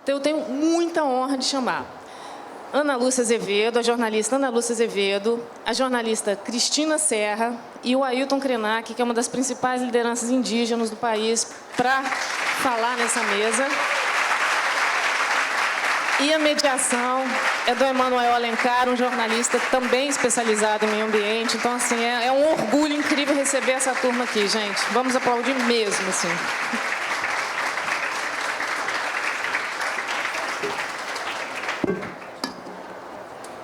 Então, eu tenho muita honra de chamar Ana Lúcia Azevedo, a jornalista Ana Lúcia Azevedo, a jornalista Cristina Serra e o Ailton Krenak, que é uma das principais lideranças indígenas do país, para falar nessa mesa. E a mediação é do Emanuel Alencar, um jornalista também especializado em meio ambiente. Então, assim, é um orgulho incrível receber essa turma aqui, gente. Vamos aplaudir mesmo, assim.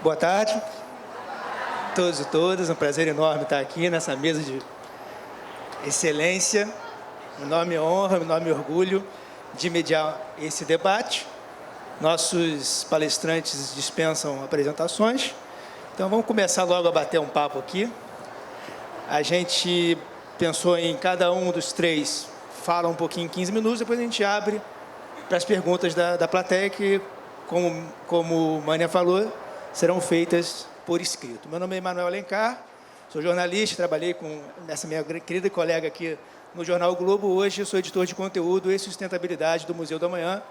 Boa tarde a todos e todas. É um prazer enorme estar aqui nessa mesa de excelência. Um enorme honra, um enorme orgulho de mediar esse debate. Nossos palestrantes dispensam apresentações. Então, vamos começar logo a bater um papo aqui. A gente pensou em cada um dos três fala um pouquinho, 15 minutos, depois a gente abre para as perguntas da plateia, que, como Mânia falou, serão feitas por escrito. Meu nome é Emanuel Alencar, sou jornalista, trabalhei com essa minha querida colega aqui no Jornal o Globo. Hoje eu sou editor de conteúdo e sustentabilidade do Museu da Manhã,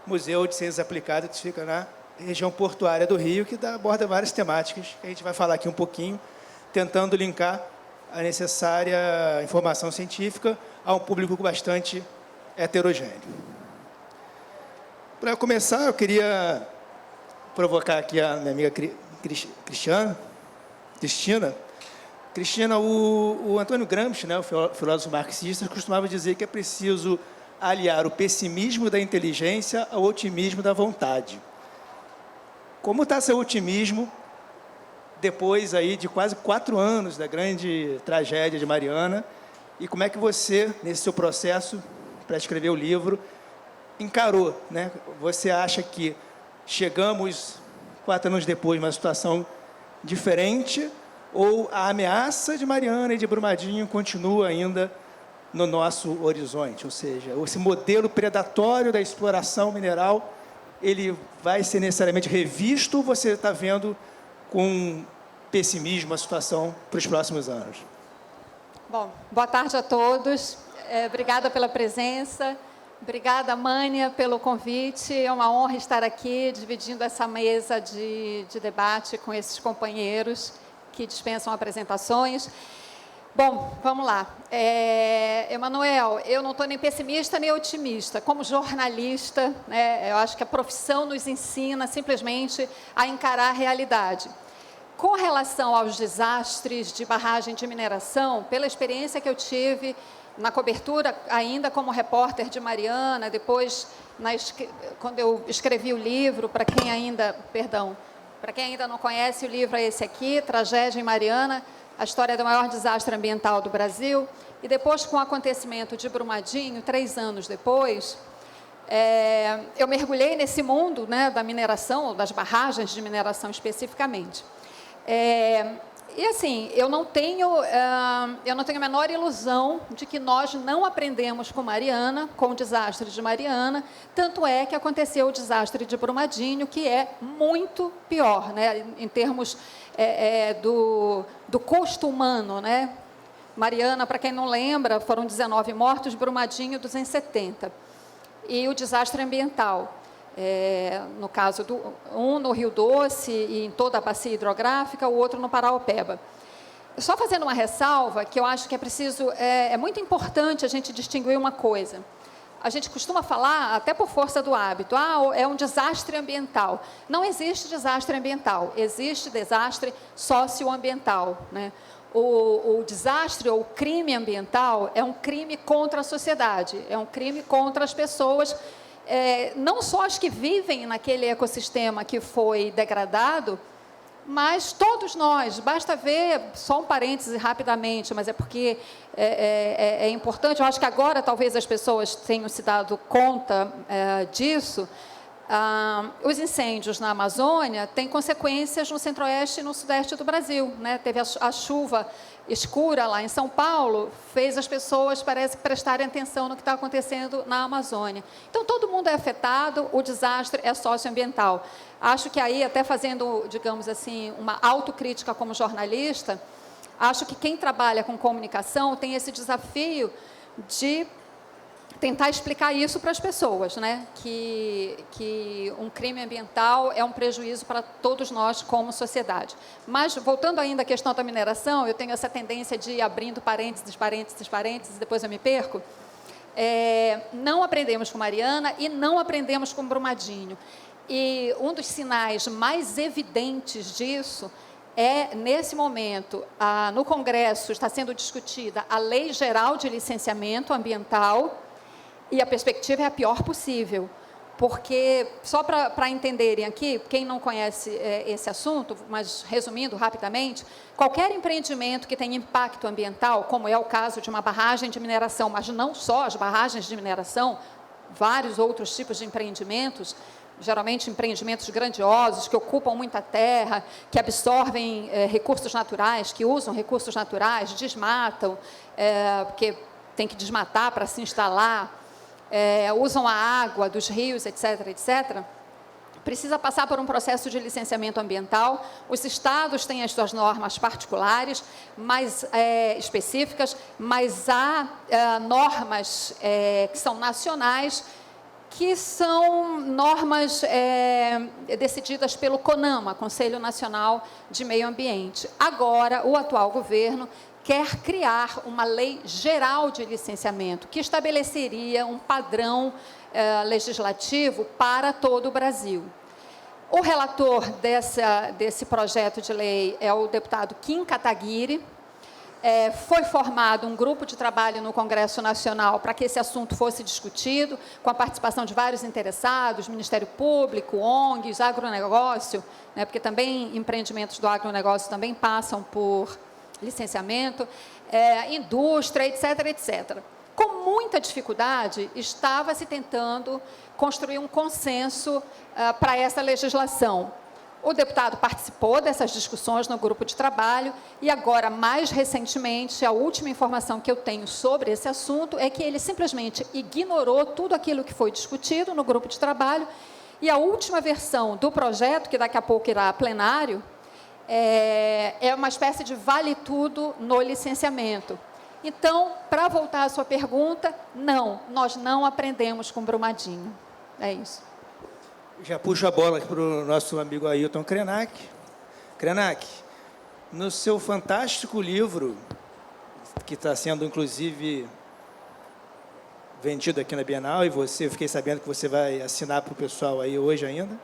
Museu de Ciências Aplicadas, que fica na região portuária do Rio, que aborda várias temáticas, que a gente vai falar aqui um pouquinho, tentando linkar a necessária informação científica a um público bastante heterogêneo. Para começar, eu queria provocar aqui a minha amiga Cristina. Cristina, o Antônio Gramsci, né, o filósofo marxista, costumava dizer que é preciso aliar o pessimismo da inteligência ao otimismo da vontade. Como está seu otimismo depois aí de quase 4 anos da grande tragédia de Mariana, e como é que você, nesse seu processo para escrever o livro, encarou, né? Você acha que chegamos 4 anos depois numa situação diferente, ou a ameaça de Mariana e de Brumadinho continua ainda no nosso horizonte? Ou seja, esse modelo predatório da exploração mineral, ele vai ser necessariamente revisto, ou você está vendo com pessimismo a situação para os próximos anos? Bom, boa tarde a todos. Obrigada pela presença. Obrigada, Mânia, pelo convite. É uma honra estar aqui dividindo essa mesa de debate com esses companheiros que dispensam apresentações. Bom, vamos lá. Emanuel, eu não estou nem pessimista nem otimista. Como jornalista, né, eu acho que a profissão nos ensina simplesmente a encarar a realidade. Com relação aos desastres de barragem de mineração, pela experiência que eu tive na cobertura, ainda como repórter de Mariana, depois, quando eu escrevi o livro, para quem ainda não conhece, o livro é esse aqui, Tragédia em Mariana, a história do maior desastre ambiental do Brasil. E depois, com o acontecimento de Brumadinho, 3 anos depois, eu mergulhei nesse mundo, né, da mineração, das barragens de mineração especificamente. E assim, eu não tenho a menor ilusão de que nós não aprendemos com Mariana, com o desastre de Mariana, tanto é que aconteceu o desastre de Brumadinho, que é muito pior, né, em termos do custo humano, né? Mariana, para quem não lembra, foram 19 mortos, Brumadinho 270. E o desastre ambiental, no caso, um no Rio Doce e em toda a bacia hidrográfica, o outro no Paraopeba. Só fazendo uma ressalva, que eu acho que é muito importante a gente distinguir uma coisa. A gente costuma falar, até por força do hábito, é um desastre ambiental. Não existe desastre ambiental, existe desastre socioambiental, né? O desastre ou o crime ambiental é um crime contra a sociedade, é um crime contra as pessoas, não só as que vivem naquele ecossistema que foi degradado, mas todos nós. Basta ver, só um parêntese rapidamente, mas é porque é importante, eu acho que agora talvez as pessoas tenham se dado conta disso. Os incêndios na Amazônia têm consequências no centro-oeste e no sudeste do Brasil, né? Teve a chuva escura lá em São Paulo, fez as pessoas, parece, prestarem atenção no que está acontecendo na Amazônia. Então, todo mundo é afetado, o desastre é socioambiental. Acho que aí, até fazendo, digamos assim, uma autocrítica como jornalista, acho que quem trabalha com comunicação tem esse desafio de tentar explicar isso para as pessoas, né? Que um crime ambiental é um prejuízo para todos nós como sociedade. Mas, voltando ainda à questão da mineração, eu tenho essa tendência de ir abrindo parênteses, depois eu me perco. Não aprendemos com Mariana e não aprendemos com Brumadinho. E um dos sinais mais evidentes disso nesse momento, no Congresso está sendo discutida a Lei Geral de Licenciamento Ambiental, e a perspectiva é a pior possível, porque, só para entenderem aqui, quem não conhece esse assunto, mas resumindo rapidamente, qualquer empreendimento que tenha impacto ambiental, como é o caso de uma barragem de mineração, mas não só as barragens de mineração, vários outros tipos de empreendimentos, geralmente empreendimentos grandiosos, que ocupam muita terra, que absorvem recursos naturais, que usam recursos naturais, desmatam, porque tem que desmatar para se instalar, usam a água dos rios, etc., etc., precisa passar por um processo de licenciamento ambiental. Os estados têm as suas normas particulares, mais específicas, mas há normas que são nacionais, que são normas decididas pelo CONAMA, Conselho Nacional de Meio Ambiente. Agora, o atual governo quer criar uma lei geral de licenciamento, que estabeleceria um padrão legislativo para todo o Brasil. O relator desse projeto de lei é o deputado Kim Kataguiri. Foi formado um grupo de trabalho no Congresso Nacional para que esse assunto fosse discutido, com a participação de vários interessados, Ministério Público, ONGs, agronegócio, né, porque também empreendimentos do agronegócio também passam por licenciamento, indústria, etc., etc. Com muita dificuldade, estava se tentando construir um consenso para essa legislação. O deputado participou dessas discussões no grupo de trabalho e agora, mais recentemente, a última informação que eu tenho sobre esse assunto é que ele simplesmente ignorou tudo aquilo que foi discutido no grupo de trabalho e a última versão do projeto, que daqui a pouco irá a plenário, é uma espécie de vale-tudo no licenciamento. Então, para voltar à sua pergunta, não, nós não aprendemos com Brumadinho. É isso. Já puxo a bola aqui para o nosso amigo Ailton Krenak. Krenak, no seu fantástico livro, que está sendo, inclusive, vendido aqui na Bienal, e eu fiquei sabendo que você vai assinar para o pessoal aí hoje ainda,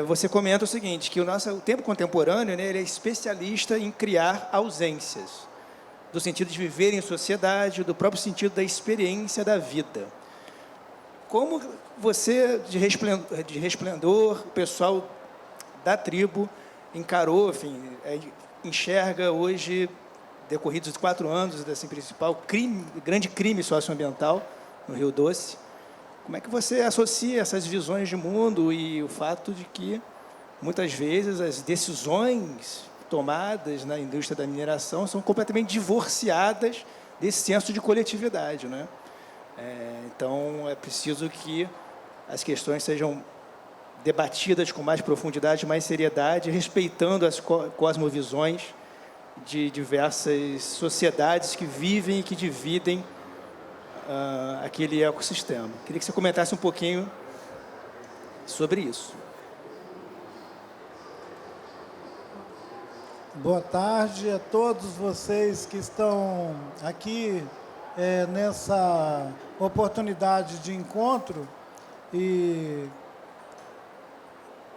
você comenta o seguinte, que o tempo contemporâneo, né, ele é especialista em criar ausências, do sentido de viver em sociedade, do próprio sentido da experiência da vida. Como você, de Resplendor, o pessoal da tribo encarou, enfim, enxerga hoje, decorridos os 4 anos desse principal grande crime socioambiental no Rio Doce, como é que você associa essas visões de mundo e o fato de que, muitas vezes, as decisões tomadas na indústria da mineração são completamente divorciadas desse senso de coletividade, né? Então, é preciso que as questões sejam debatidas com mais profundidade, mais seriedade, respeitando as cosmovisões de diversas sociedades que vivem e que dividem aquele ecossistema. Queria que você comentasse um pouquinho sobre isso. Boa tarde a todos vocês que estão aqui nessa oportunidade de encontro, e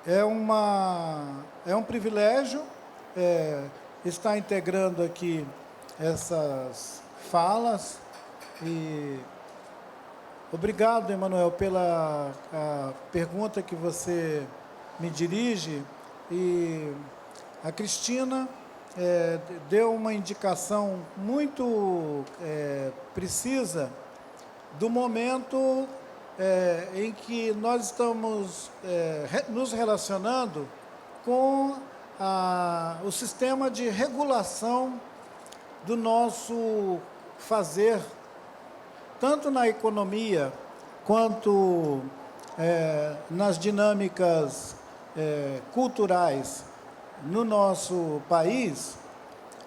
é um privilégio estar integrando aqui essas falas, e obrigado, Emanuel, pela pergunta que você me dirige, e a Cristina deu uma indicação muito precisa do momento em que nós estamos nos relacionando com o sistema de regulação do nosso fazer, tanto na economia quanto nas dinâmicas culturais no nosso país,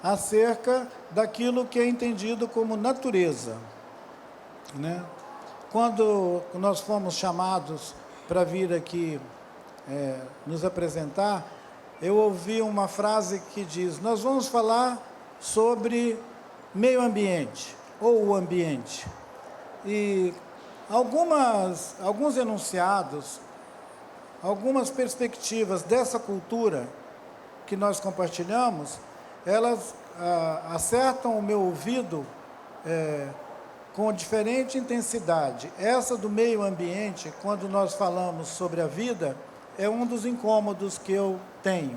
acerca daquilo que é entendido como natureza, né? quando nós fomos chamados para vir aqui nos apresentar, eu ouvi uma frase que diz: nós vamos falar sobre meio ambiente, ou o ambiente. E alguns enunciados, algumas perspectivas dessa cultura que nós compartilhamos, elas acertam o meu ouvido com diferente intensidade. Essa do meio ambiente, quando nós falamos sobre a vida, é um dos incômodos que eu tenho.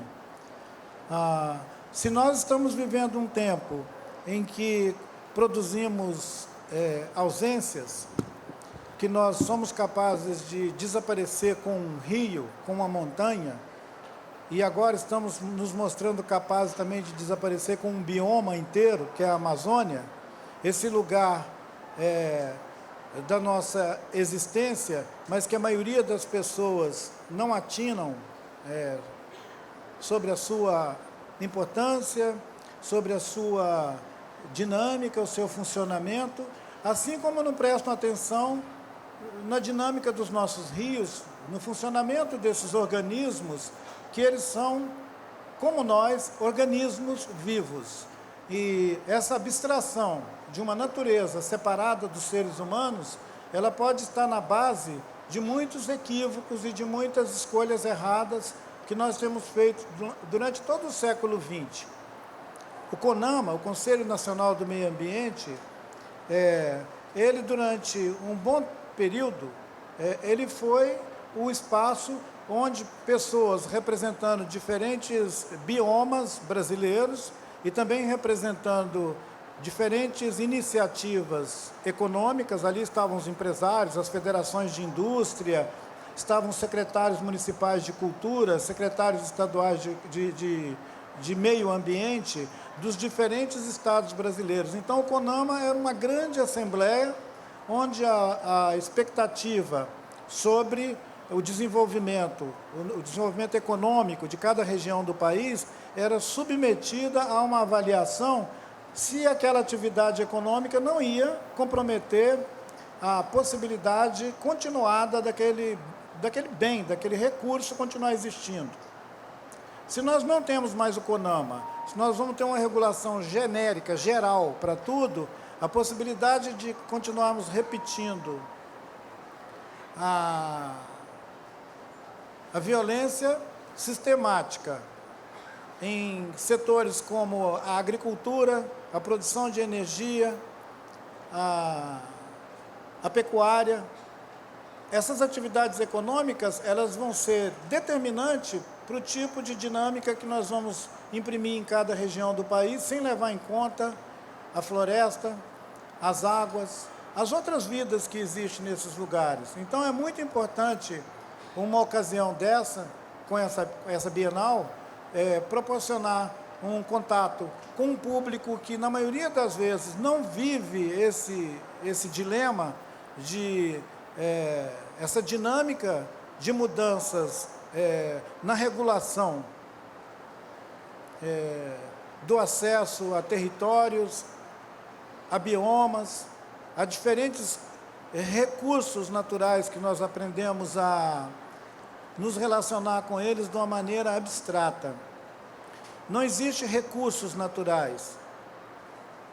Se nós estamos vivendo um tempo em que produzimos ausências, que nós somos capazes de desaparecer com um rio, com uma montanha, e agora estamos nos mostrando capazes também de desaparecer com um bioma inteiro, que é a Amazônia, esse lugar da nossa existência, mas que a maioria das pessoas não atinam sobre a sua importância, sobre a sua dinâmica, o seu funcionamento, assim como não prestam atenção na dinâmica dos nossos rios, no funcionamento desses organismos, que eles são, como nós, organismos vivos. E essa abstração de uma natureza separada dos seres humanos, ela pode estar na base de muitos equívocos e de muitas escolhas erradas que nós temos feito durante todo o século XX. O CONAMA, o Conselho Nacional do Meio Ambiente, ele durante um bom período, ele foi o espaço onde pessoas representando diferentes biomas brasileiros e também representando diferentes iniciativas econômicas, ali estavam os empresários, as federações de indústria, estavam os secretários municipais de cultura, secretários estaduais de meio ambiente, dos diferentes estados brasileiros. Então, o CONAMA era uma grande assembleia, onde a expectativa sobre o desenvolvimento econômico de cada região do país era submetida a uma avaliação se aquela atividade econômica não ia comprometer a possibilidade continuada daquele bem, daquele recurso continuar existindo. Se nós não temos mais o CONAMA, se nós vamos ter uma regulação genérica, geral, para tudo, a possibilidade de continuarmos repetindo a violência sistemática em setores como a agricultura, a produção de energia, a pecuária, essas atividades econômicas, elas vão ser determinantes para o tipo de dinâmica que nós vamos imprimir em cada região do país, sem levar em conta a floresta, as águas, as outras vidas que existem nesses lugares. Então, é muito importante, uma ocasião dessa, com essa Bienal, proporcionar um contato com um público que, na maioria das vezes, não vive esse dilema de essa dinâmica de mudanças na regulação do acesso a territórios, a biomas, a diferentes recursos naturais que nós aprendemos a nos relacionar com eles de uma maneira abstrata. Não existe recursos naturais.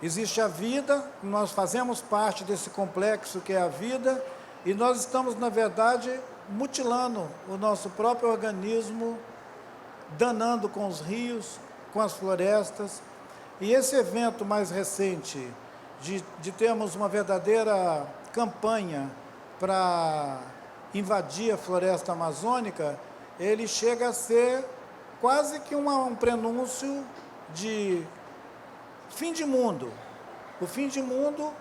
Existe a vida, nós fazemos parte desse complexo que é a vida, e nós estamos, na verdade, mutilando o nosso próprio organismo, danando com os rios, com as florestas. E esse evento mais recente, de termos uma verdadeira campanha para invadir a floresta amazônica, ele chega a ser quase que um prenúncio de fim de mundo. O fim de mundo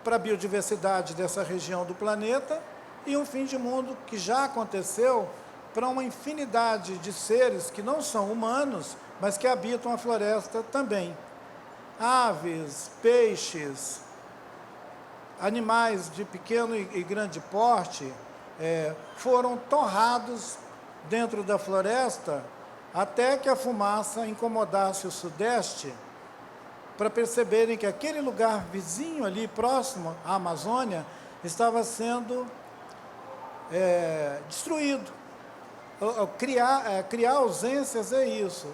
para a biodiversidade dessa região do planeta e um fim de mundo que já aconteceu para uma infinidade de seres que não são humanos, mas que habitam a floresta também. Aves, peixes, animais de pequeno e grande porte foram torrados dentro da floresta até que a fumaça incomodasse o sudeste, para perceberem que aquele lugar vizinho ali, próximo à Amazônia, estava sendo destruído. Criar ausências é isso.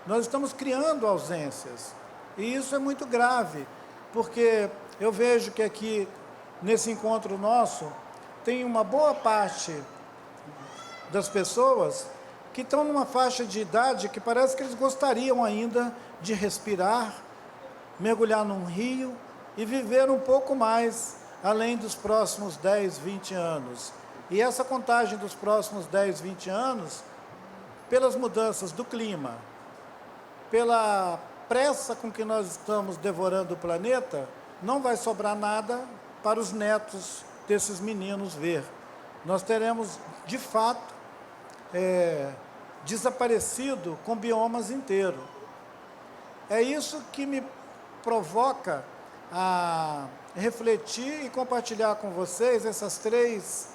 Nós estamos criando ausências. E isso é muito grave, porque eu vejo que aqui, nesse encontro nosso, tem uma boa parte das pessoas que estão numa faixa de idade que parece que eles gostariam ainda de respirar, mergulhar num rio e viver um pouco mais além dos próximos 10, 20 anos. E essa contagem dos próximos 10, 20 anos, pelas mudanças do clima, pela pressa com que nós estamos devorando o planeta, não vai sobrar nada para os netos desses meninos ver. Nós teremos, de fato, desaparecido com biomas inteiros. É isso que me provoca a refletir e compartilhar com vocês essas 3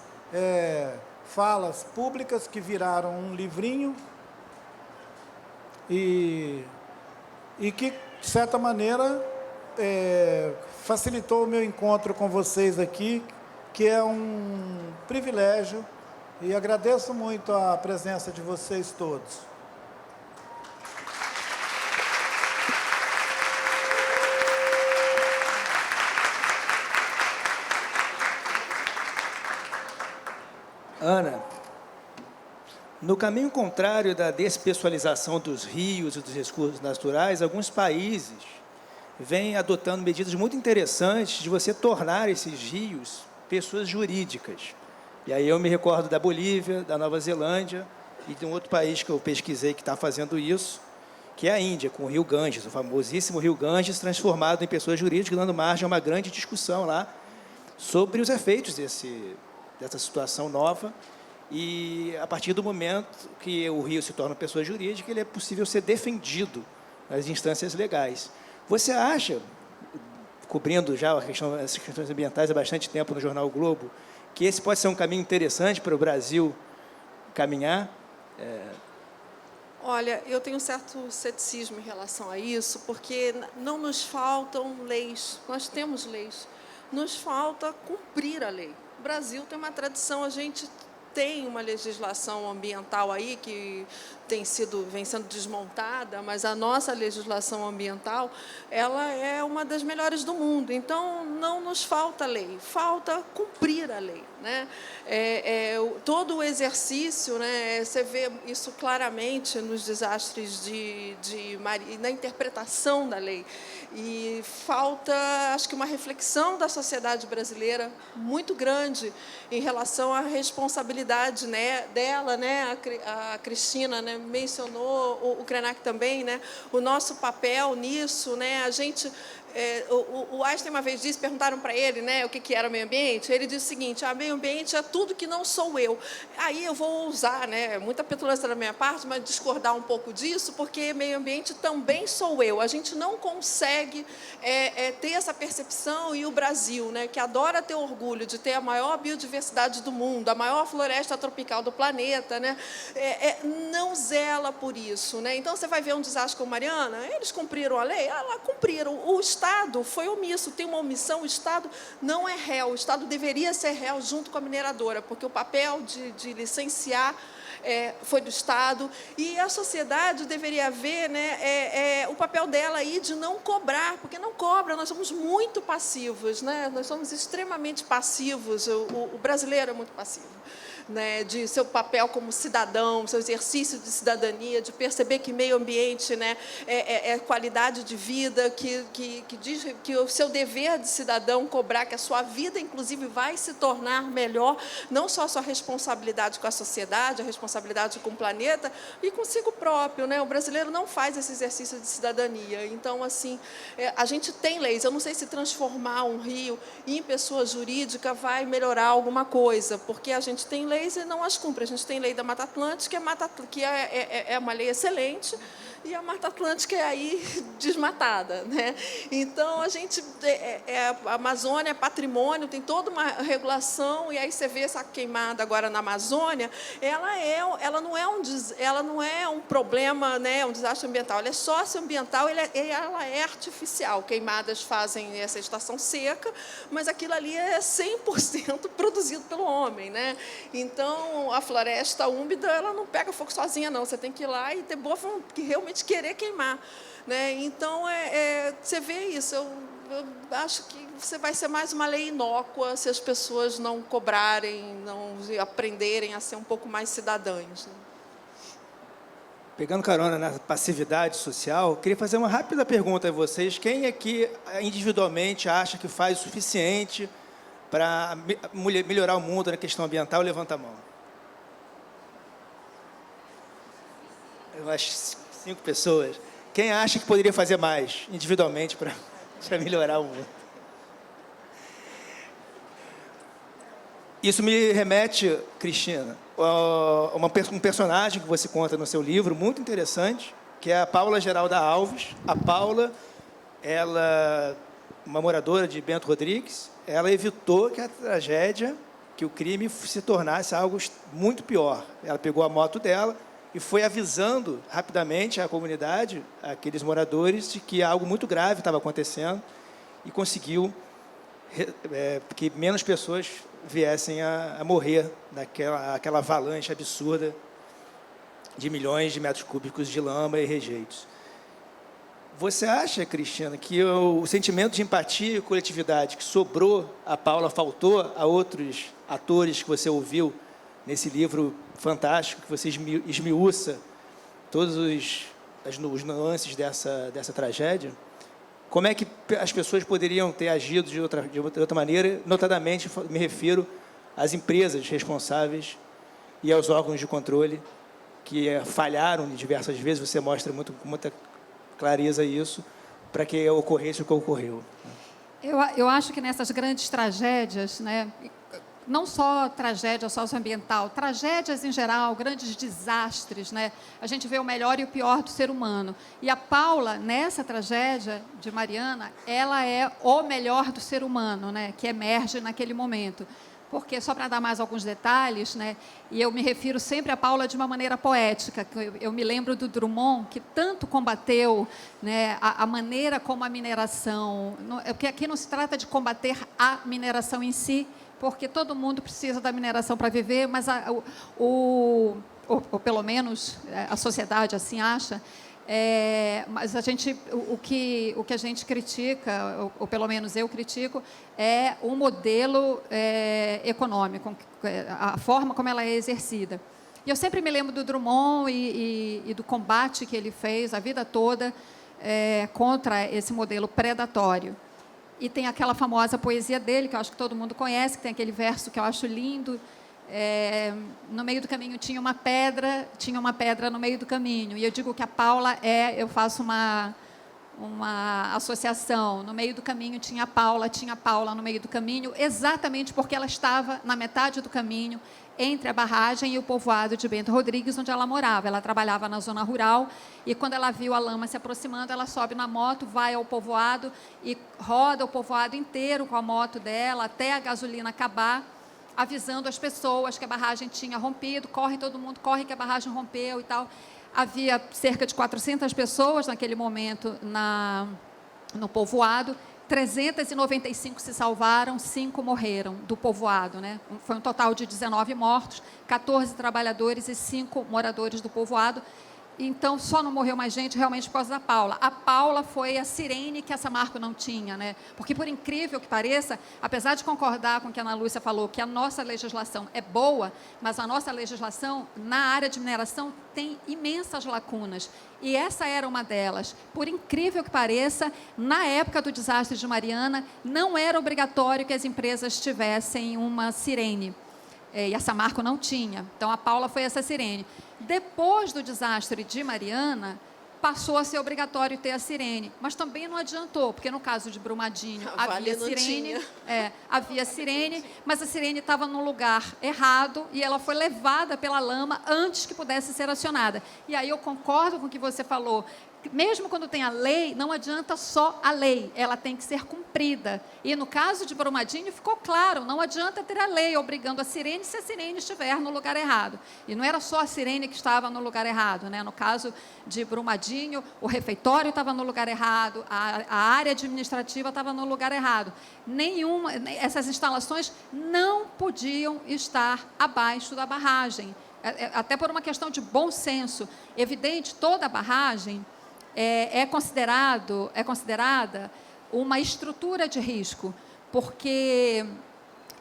falas públicas que viraram um livrinho e que, de certa maneira, facilitou o meu encontro com vocês aqui, que é um privilégio, e agradeço muito a presença de vocês todos. Ana, no caminho contrário da despessoalização dos rios e dos recursos naturais, alguns países vêm adotando medidas muito interessantes de você tornar esses rios pessoas jurídicas. E aí eu me recordo da Bolívia, da Nova Zelândia e de um outro país que eu pesquisei que está fazendo isso, que é a Índia, com o Rio Ganges, o famosíssimo Rio Ganges, transformado em pessoa jurídica, dando margem a uma grande discussão lá sobre os efeitos dessa situação nova. E, a partir do momento que o rio se torna pessoa jurídica, ele é possível ser defendido nas instâncias legais. Você acha, cobrindo já essas questões ambientais há bastante tempo no jornal o Globo, que esse pode ser um caminho interessante para o Brasil caminhar? Olha, eu tenho um certo ceticismo em relação a isso, porque não nos faltam leis, nós temos leis, nos falta cumprir a lei. O Brasil tem uma tradição, a gente tem uma legislação ambiental aí que vem sendo desmontada, mas a nossa legislação ambiental, ela é uma das melhores do mundo. Então, não nos falta lei, falta cumprir a lei, né? Todo o exercício, né, você vê isso claramente nos desastres na interpretação da lei. E falta, acho que, uma reflexão da sociedade brasileira muito grande em relação à responsabilidade, né, dela, né, a Cristina, né, mencionou, o Krenak também, né, o nosso papel nisso, né, a gente... o Einstein uma vez disse, perguntaram para ele, né, o que era meio ambiente, ele disse o seguinte: meio ambiente é tudo que não sou eu. Aí eu vou usar, né, muita petulância da minha parte, mas discordar um pouco disso, porque meio ambiente também sou eu. A gente não consegue ter essa percepção, e o Brasil, né, que adora ter orgulho de ter a maior biodiversidade do mundo, a maior floresta tropical do planeta, né, não zela por isso, né? Então, você vai ver um desastre como Mariana, eles cumpriram a lei? Lá cumpriram. O Estado foi omisso, tem uma omissão, o Estado não é réu, o Estado deveria ser réu junto com a mineradora, porque o papel de licenciar foi do Estado, e a sociedade deveria ver, né, o papel dela aí de não cobrar, porque não cobra, nós somos muito passivos, né? Nós somos extremamente passivos, o brasileiro é muito passivo. Né, de seu papel como cidadão, seu exercício de cidadania, de perceber que meio ambiente, né, é qualidade de vida, que diz que o seu dever de cidadão cobrar que a sua vida, inclusive, vai se tornar melhor, não só a sua responsabilidade com a sociedade, a responsabilidade com o planeta e consigo próprio, né? O brasileiro não faz esse exercício de cidadania. Então, assim, a gente tem leis. Eu não sei se transformar um rio em pessoa jurídica vai melhorar alguma coisa, porque a gente tem leis e não as cumpre. A gente tem lei da Mata Atlântica, que é uma lei excelente, e a Mata Atlântica é aí desmatada, né? Então, a gente, a Amazônia é patrimônio, tem toda uma regulação, e aí você vê essa queimada agora na Amazônia, ela não é um problema, né, um desastre ambiental, ela é socioambiental, ela é artificial. Queimadas fazem essa estação seca, mas aquilo ali é 100% produzido pelo homem, né? Então, a floresta úmida, ela não pega fogo sozinha, não. Você tem que ir lá e ter boa vontade, que realmente querer queimar, né? Então, você vê isso. Eu acho que vai ser mais uma lei inócua se as pessoas não cobrarem, não aprenderem a ser um pouco mais cidadãs, né? Pegando carona na passividade social, queria fazer uma rápida pergunta a vocês. Quem aqui individualmente acha que faz o suficiente para melhorar o mundo na questão ambiental? Levanta a mão. Eu acho 5 pessoas. Quem acha que poderia fazer mais individualmente para melhorar o mundo? Isso me remete, Cristina, um personagem que você conta no seu livro, muito interessante, que é a Paula Geralda Alves. A Paula, ela, uma moradora de Bento Rodrigues, ela evitou que a tragédia, que o crime se tornasse algo muito pior. Ela pegou a moto dela e foi avisando rapidamente a comunidade, aqueles moradores, de que algo muito grave estava acontecendo e conseguiu que menos pessoas viessem a morrer naquela avalanche absurda de milhões de metros cúbicos de lama e rejeitos. Você acha, Cristina, que o sentimento de empatia e coletividade que sobrou a Paula faltou a outros atores que você ouviu nesse livro fantástico, que você esmiuça todos os nuances dessa tragédia? Como é que as pessoas poderiam ter agido de outra maneira? Notadamente, me refiro às empresas responsáveis e aos órgãos de controle que falharam diversas vezes. Você mostra com muita clareza isso, para que ocorresse o que ocorreu. Eu acho que nessas grandes tragédias, né, não só tragédia socioambiental, tragédias em geral, grandes desastres, né, a gente vê o melhor e o pior do ser humano. E a Paula, nessa tragédia de Mariana, ela é o melhor do ser humano, né, que emerge naquele momento. Porque, só para dar mais alguns detalhes, né, e eu me refiro sempre a Paula de uma maneira poética, que eu me lembro do Drummond, que tanto combateu, né, a maneira como a mineração... Porque aqui não se trata de combater a mineração em si, porque todo mundo precisa da mineração para viver, mas ou pelo menos a sociedade assim acha. Mas o que a gente critica, ou pelo menos eu critico, é o modelo econômico, a forma como ela é exercida. E eu sempre me lembro do Drummond e do combate que ele fez a vida toda contra esse modelo predatório. E tem aquela famosa poesia dele, que eu acho que todo mundo conhece, que tem aquele verso que eu acho lindo. No meio do caminho tinha uma pedra no meio do caminho. E eu digo que a Paula eu faço uma associação. No meio do caminho tinha a Paula no meio do caminho, exatamente porque ela estava na metade do caminho, entre a barragem e o povoado de Bento Rodrigues, onde ela morava. Ela trabalhava na zona rural e, quando ela viu a lama se aproximando, ela sobe na moto, vai ao povoado e roda o povoado inteiro com a moto dela até a gasolina acabar, avisando as pessoas que a barragem tinha rompido. Corre todo mundo, corre que a barragem rompeu e tal. Havia cerca de 400 pessoas naquele momento no povoado. 395 se salvaram, 5 morreram do povoado, né? Foi um total de 19 mortos, 14 trabalhadores e 5 moradores do povoado. Então, só não morreu mais gente realmente por causa da Paula. A Paula foi a sirene que a Samarco não tinha, né? Porque, por incrível que pareça, apesar de concordar com o que a Ana Lúcia falou, que a nossa legislação é boa, mas a nossa legislação na área de mineração tem imensas lacunas. E essa era uma delas. Por incrível que pareça, na época do desastre de Mariana, não era obrigatório que as empresas tivessem uma sirene. E a Samarco não tinha. Então, a Paula foi essa sirene. Depois do desastre de Mariana, passou a ser obrigatório ter a sirene. Mas também não adiantou, porque no caso de Brumadinho Vale havia não sirene, tinha. havia sirene, mas a sirene estava no lugar errado e ela foi levada pela lama antes que pudesse ser acionada. E aí eu concordo com o que você falou. Mesmo quando tem a lei, não adianta só a lei, ela tem que ser cumprida. E no caso de Brumadinho ficou claro, não adianta ter a lei obrigando a sirene se a sirene estiver no lugar errado. E não era só a sirene que estava no lugar errado, né? No caso de Brumadinho, o refeitório estava no lugar errado, a área administrativa estava no lugar errado. Essas instalações não podiam estar abaixo da barragem, até por uma questão de bom senso. Evidente, toda a barragem é considerada uma estrutura de risco, porque,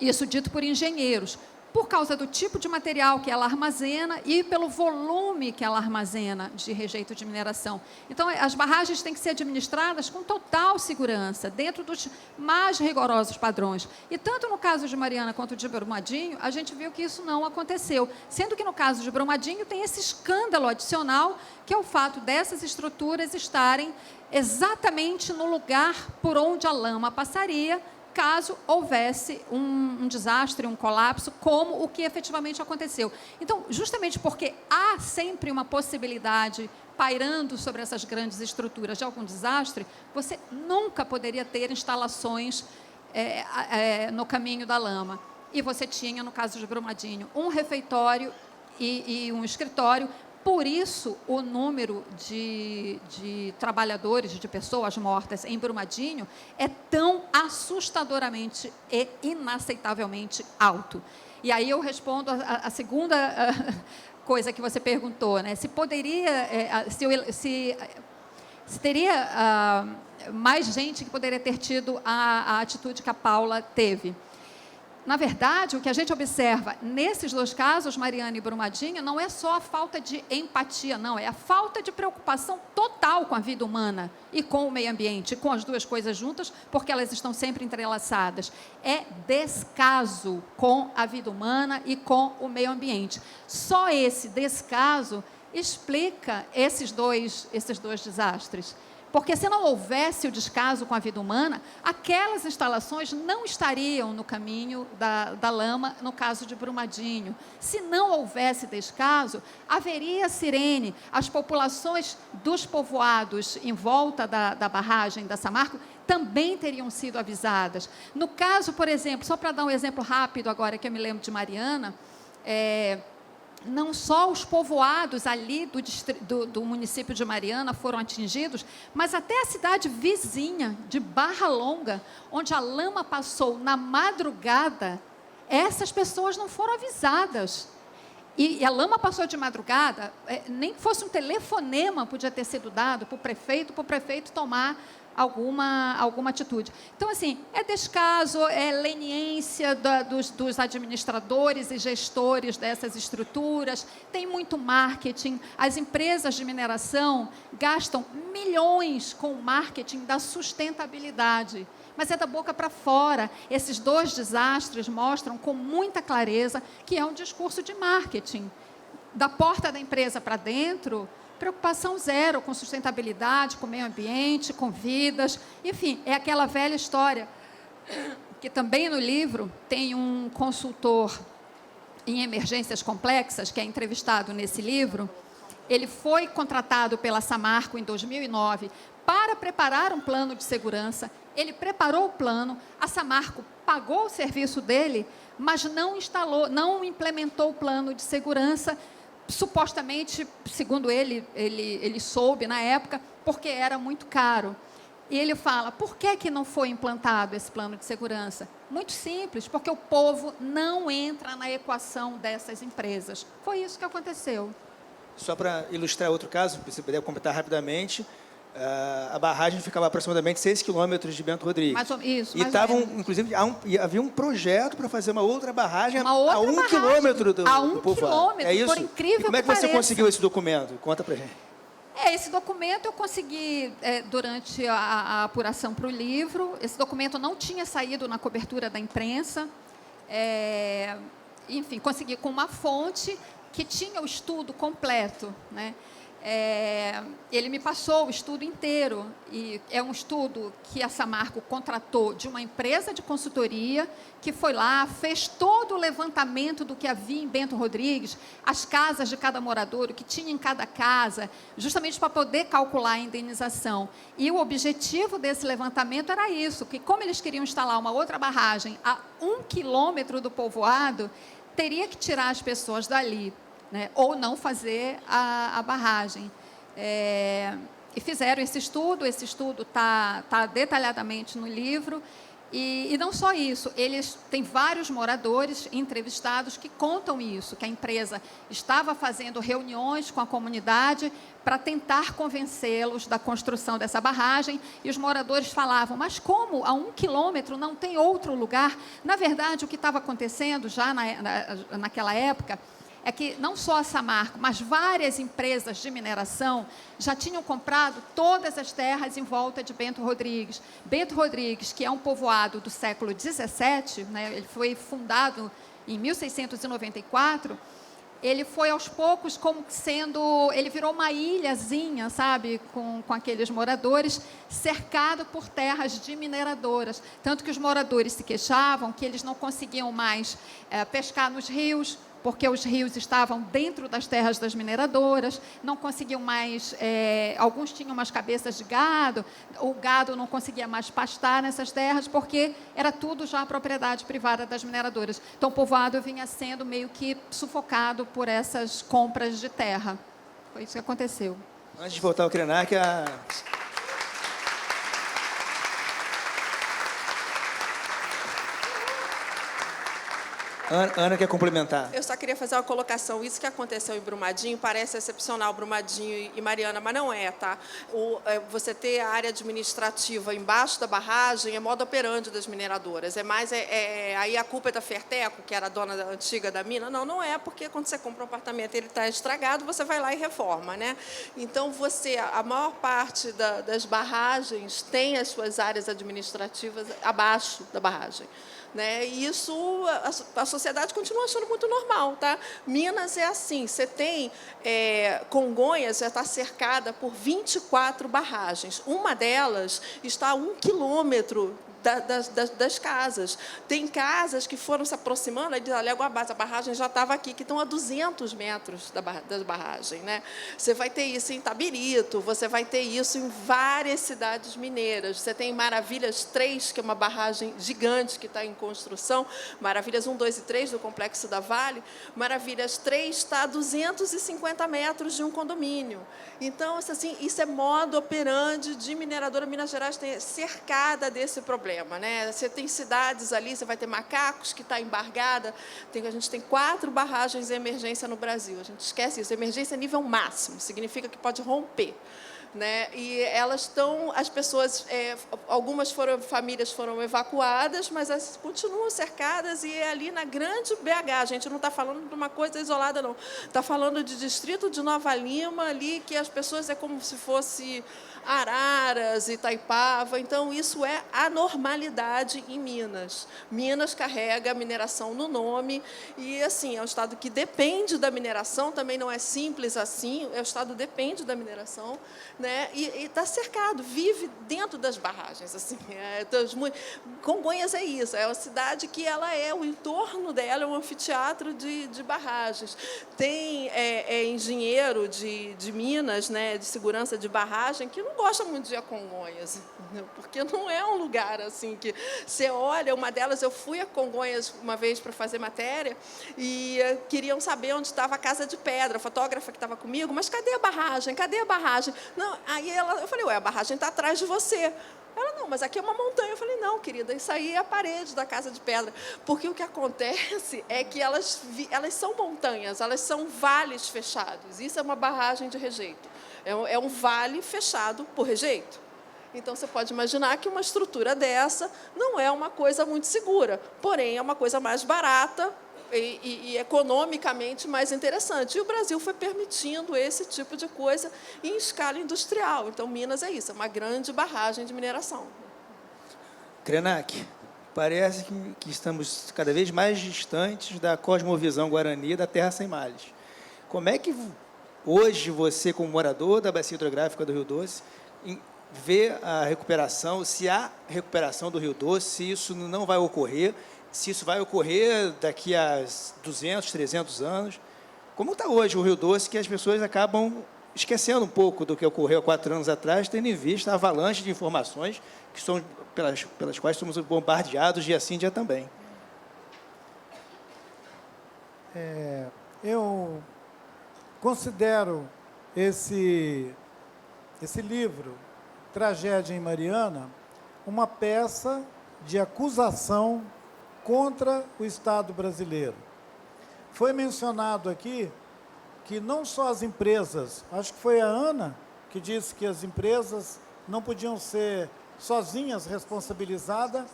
isso dito por engenheiros, por causa do tipo de material que ela armazena e pelo volume que ela armazena de rejeito de mineração. Então, as barragens têm que ser administradas com total segurança, dentro dos mais rigorosos padrões. E tanto no caso de Mariana quanto de Brumadinho, a gente viu que isso não aconteceu. Sendo que no caso de Brumadinho tem esse escândalo adicional, que é o fato dessas estruturas estarem exatamente no lugar por onde a lama passaria, caso houvesse um desastre, um colapso, como o que efetivamente aconteceu. Então, justamente porque há sempre uma possibilidade pairando sobre essas grandes estruturas de algum desastre, você nunca poderia ter instalações no caminho da lama. E você tinha, no caso de Brumadinho, um refeitório e um escritório. Por isso, o número de trabalhadores, de pessoas mortas em Brumadinho é tão assustadoramente e inaceitavelmente alto. E aí eu respondo a segunda coisa que você perguntou, né? Se poderia, se teria mais gente que poderia ter tido a atitude que a Paula teve. Na verdade, o que a gente observa nesses dois casos, Mariana e Brumadinho, não é só a falta de empatia, não, é a falta de preocupação total com a vida humana e com o meio ambiente, com as duas coisas juntas, porque elas estão sempre entrelaçadas. É descaso com a vida humana e com o meio ambiente. Só esse descaso explica esses dois desastres. Porque se não houvesse o descaso com a vida humana, aquelas instalações não estariam no caminho da lama, no caso de Brumadinho. Se não houvesse descaso, haveria sirene. As populações dos povoados em volta da barragem da Samarco também teriam sido avisadas. No caso, por exemplo, só para dar um exemplo rápido agora, que eu me lembro de Mariana, não só os povoados ali do município de Mariana foram atingidos, mas até a cidade vizinha de Barra Longa, onde a lama passou na madrugada, essas pessoas não foram avisadas. E a lama passou de madrugada, nem que fosse um telefonema podia ter sido dado para o prefeito tomar alguma atitude. Então, assim, é descaso, é leniência dos administradores e gestores dessas estruturas, tem muito marketing. As empresas de mineração gastam milhões com o marketing da sustentabilidade, mas é da boca para fora. Esses dois desastres mostram com muita clareza que é um discurso de marketing. Da porta da empresa para dentro, preocupação zero com sustentabilidade, com meio ambiente, com vidas. Enfim, é aquela velha história que também no livro tem um consultor em emergências complexas, que é entrevistado nesse livro. Ele foi contratado pela Samarco em 2009 para preparar um plano de segurança. Ele preparou o plano, a Samarco pagou o serviço dele, mas não implementou o plano de segurança, supostamente, segundo ele soube na época, porque era muito caro. E ele fala, por que não foi implantado esse plano de segurança? Muito simples, porque o povo não entra na equação dessas empresas. Foi isso que aconteceu. Só para ilustrar outro caso, se puder completar rapidamente, a barragem ficava aproximadamente 6 quilômetros de Bento Rodrigues. Isso, e estavam, inclusive, havia um projeto para fazer uma outra barragem a 1 quilômetro do povoado. É isso? Por incrível que como é que você pareça. conseguiu esse documento? Conta para gente. Esse documento eu consegui durante a apuração para o livro. Esse documento não tinha saído na cobertura da imprensa. Enfim, consegui com uma fonte que tinha o estudo completo, né? ele me passou o estudo inteiro, e é um estudo que a Samarco contratou de uma empresa de consultoria, que foi lá, fez todo o levantamento do que havia em Bento Rodrigues, as casas de cada morador, o que tinha em cada casa, justamente para poder calcular a indenização. E o objetivo desse levantamento era isso, que como eles queriam instalar uma outra barragem a 1 quilômetro do povoado, teria que tirar as pessoas dali, né, ou não fazer a barragem. E fizeram esse estudo está detalhadamente no livro, e não só isso, eles têm vários moradores entrevistados que contam isso, que a empresa estava fazendo reuniões com a comunidade para tentar convencê-los da construção dessa barragem, e os moradores falavam, mas como a 1 quilômetro não tem outro lugar? Na verdade, o que estava acontecendo já naquela época é que não só a Samarco, mas várias empresas de mineração já tinham comprado todas as terras em volta de Bento Rodrigues. Bento Rodrigues, que é um povoado do século XVII, né, ele foi fundado em 1694, ele foi aos poucos como sendo, ele virou uma ilhazinha, sabe, com aqueles moradores, cercado por terras de mineradoras. Tanto que os moradores se queixavam que eles não conseguiam mais pescar nos rios, porque os rios estavam dentro das terras das mineradoras, não conseguiam mais, alguns tinham umas cabeças de gado, o gado não conseguia mais pastar nessas terras, porque era tudo já propriedade privada das mineradoras. Então, o povoado vinha sendo meio que sufocado por essas compras de terra. Foi isso que aconteceu. Antes de voltar ao Krenak, Ana quer complementar. Eu só queria fazer uma colocação. Isso que aconteceu em Brumadinho parece excepcional, Brumadinho e Mariana, mas não é, tá? Você ter a área administrativa embaixo da barragem é modo operandi das mineradoras. Aí a culpa é da Ferteco, que era a dona antiga da mina? Não é, porque quando você compra um apartamento e ele está estragado, você vai lá e reforma, né? Então, a maior parte das barragens tem as suas áreas administrativas abaixo da barragem. Né? E isso a sociedade continua achando muito normal, tá? Minas é assim, você tem Congonhas já está cercada por 24 barragens. Uma delas está a 1 quilômetro das casas. Tem casas que foram se aproximando, aí diz, olha, a barragem já estava aqui, que estão a 200 metros da barragem. Né? Você vai ter isso em Itabirito, você vai ter isso em várias cidades mineiras. Você tem Maravilhas 3, que é uma barragem gigante que está em construção, Maravilhas 1, 2 e 3 do Complexo da Vale. Maravilhas 3 está a 250 metros de um condomínio. Então, assim, isso é modo operandi de mineradora. Minas Gerais cercada desse problema. Né? Você tem cidades ali, você vai ter Macacos, que está embargada. A gente tem 4 barragens de emergência no Brasil. A gente esquece isso. Emergência nível máximo, significa que pode romper. Né? E elas estão, as pessoas, famílias foram evacuadas, mas elas continuam cercadas, e é ali na grande BH. A gente não está falando de uma coisa isolada, não. Está falando de distrito de Nova Lima, ali, que as pessoas é como se fosse Araras, Itaipava. Então, isso é a normalidade em Minas. Minas carrega a mineração no nome, e, assim, é um estado que depende da mineração, também não é simples assim, o estado depende da mineração, né? E está cercado, vive dentro das barragens. Assim, Congonhas é isso, é uma cidade que o entorno dela é um anfiteatro de barragens. Tem engenheiro de Minas, né, de segurança de barragem, que não gosta muito de ir a Congonhas, porque não é um lugar assim que você olha. Uma delas, eu fui a Congonhas uma vez para fazer matéria, e queriam saber onde estava a Casa de Pedra, a fotógrafa que estava comigo, mas cadê a barragem? Cadê a barragem? Não, aí eu falei, a barragem está atrás de você. Ela, não, mas aqui é uma montanha. Eu falei, não, querida, isso aí é a parede da Casa de Pedra. Porque o que acontece é que elas são montanhas, elas são vales fechados. Isso é uma barragem de rejeito. É um vale fechado por rejeito. Então, você pode imaginar que uma estrutura dessa não é uma coisa muito segura, porém, é uma coisa mais barata e economicamente mais interessante. E o Brasil foi permitindo esse tipo de coisa em escala industrial. Então, Minas é isso, é uma grande barragem de mineração. Krenak, parece que estamos cada vez mais distantes da cosmovisão guarani da Terra Sem Males. Como é que hoje você, como morador da bacia hidrográfica do Rio Doce, vê a recuperação, se há recuperação do Rio Doce, se isso não vai ocorrer, se isso vai ocorrer daqui a 200, 300 anos. Como está hoje o Rio Doce, que as pessoas acabam esquecendo um pouco do que ocorreu há 4 anos atrás, tendo em vista a avalanche de informações que são, pelas quais somos bombardeados dia sim, dia também. Eu considero esse livro, Tragédia em Mariana, uma peça de acusação contra o Estado brasileiro. Foi mencionado aqui que não só as empresas, acho que foi a Ana que disse que as empresas não podiam ser sozinhas responsabilizadas,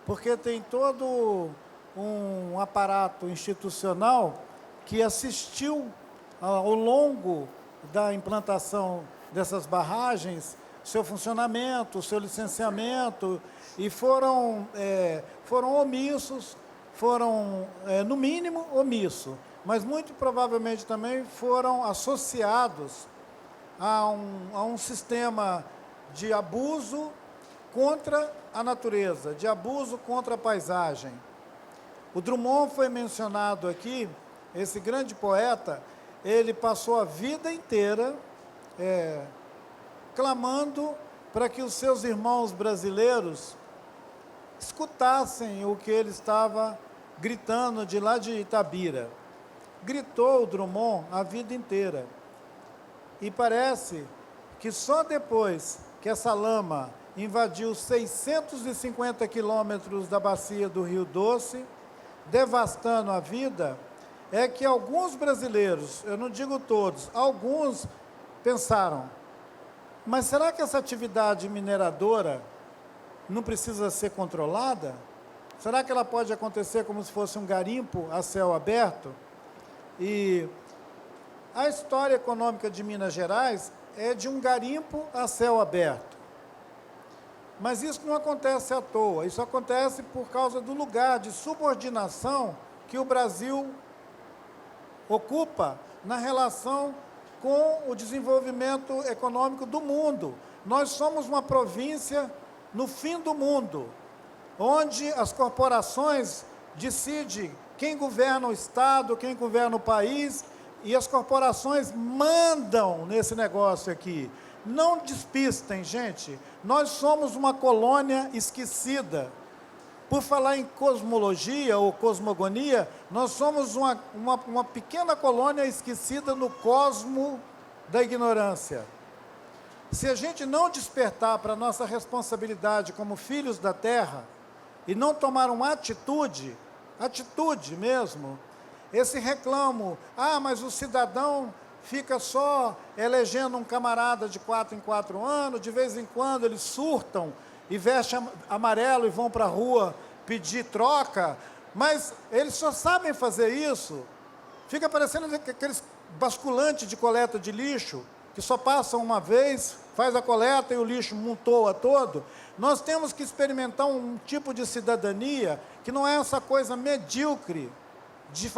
porque tem todo um aparato institucional que assistiu ao longo da implantação dessas barragens, seu funcionamento, seu licenciamento, e foram omissos, no mínimo, omissos, mas muito provavelmente também foram associados a um sistema de abuso contra a natureza, de abuso contra a paisagem. O Drummond foi mencionado aqui, esse grande poeta, ele passou a vida inteira clamando para que os seus irmãos brasileiros escutassem o que ele estava gritando de lá de Itabira. Gritou o Drummond a vida inteira. E parece que só depois que essa lama invadiu 650 quilômetros da bacia do Rio Doce, devastando a vida, é que alguns brasileiros, eu não digo todos, alguns pensaram, mas será que essa atividade mineradora não precisa ser controlada? Será que ela pode acontecer como se fosse um garimpo a céu aberto? E a história econômica de Minas Gerais é de um garimpo a céu aberto. Mas isso não acontece à toa, isso acontece por causa do lugar de subordinação que o Brasil ocupa na relação com o desenvolvimento econômico do mundo. Nós somos uma província no fim do mundo, onde as corporações decidem quem governa o Estado, quem governa o país, e as corporações mandam nesse negócio aqui. Não despistem, gente. Nós somos uma colônia esquecida. Por falar em cosmologia ou cosmogonia, nós somos uma pequena colônia esquecida no cosmo da ignorância. Se a gente não despertar para a nossa responsabilidade como filhos da terra e não tomar uma atitude mesmo, esse reclamo, mas o cidadão fica só elegendo um camarada de 4 em 4 anos, de vez em quando eles surtam e vestem amarelo e vão para a rua pedir troca, mas eles só sabem fazer isso. Fica parecendo aqueles basculantes de coleta de lixo, que só passam uma vez, faz a coleta e o lixo montoa todo. Nós temos que experimentar um tipo de cidadania que não é essa coisa medíocre de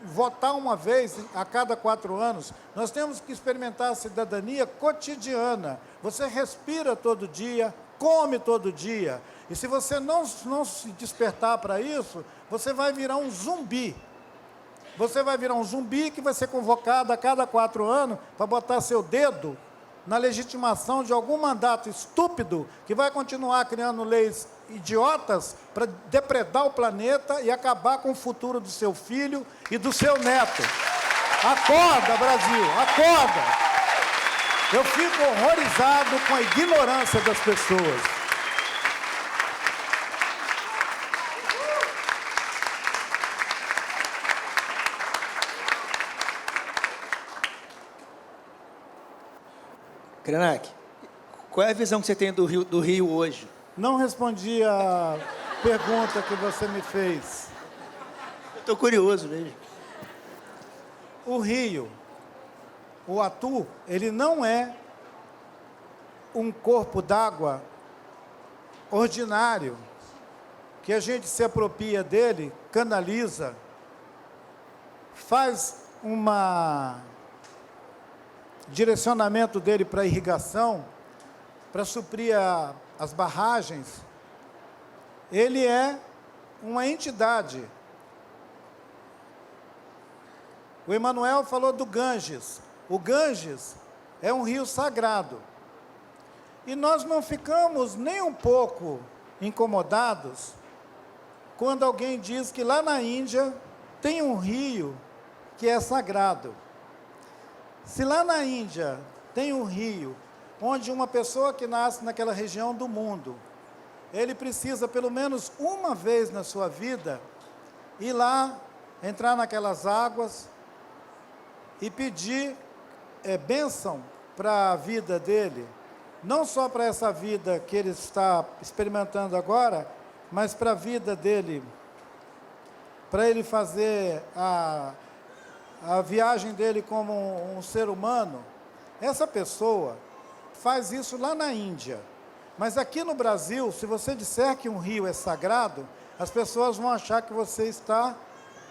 votar uma vez a cada 4 anos. Nós temos que experimentar a cidadania cotidiana. Você respira todo dia, come todo dia. E se você não se despertar para isso, você vai virar um zumbi. Você vai virar um zumbi que vai ser convocado a cada 4 anos para botar seu dedo na legitimação de algum mandato estúpido que vai continuar criando leis idiotas para depredar o planeta e acabar com o futuro do seu filho e do seu neto. Acorda, Brasil, acorda! Eu fico horrorizado com a ignorância das pessoas. Krenak, qual é a visão que você tem do Rio hoje? Não respondi a pergunta que você me fez. Eu estou curioso mesmo. O rio, o Atu, ele não é um corpo d'água ordinário, que a gente se apropria dele, canaliza, faz uma direcionamento dele para irrigação, para suprir as barragens, ele é uma entidade. O Emanuel falou do Ganges. O Ganges é um rio sagrado. E nós não ficamos nem um pouco incomodados quando alguém diz que lá na Índia tem um rio que é sagrado. Se lá na Índia tem um rio onde uma pessoa que nasce naquela região do mundo, ele precisa pelo menos uma vez na sua vida ir lá, entrar naquelas águas e pedir bênção para a vida dele, não só para essa vida que ele está experimentando agora, mas para a vida dele, para ele fazer a viagem dele como um ser humano. Essa pessoa faz isso lá na Índia. Mas aqui no Brasil, se você disser que um rio é sagrado, as pessoas vão achar que você está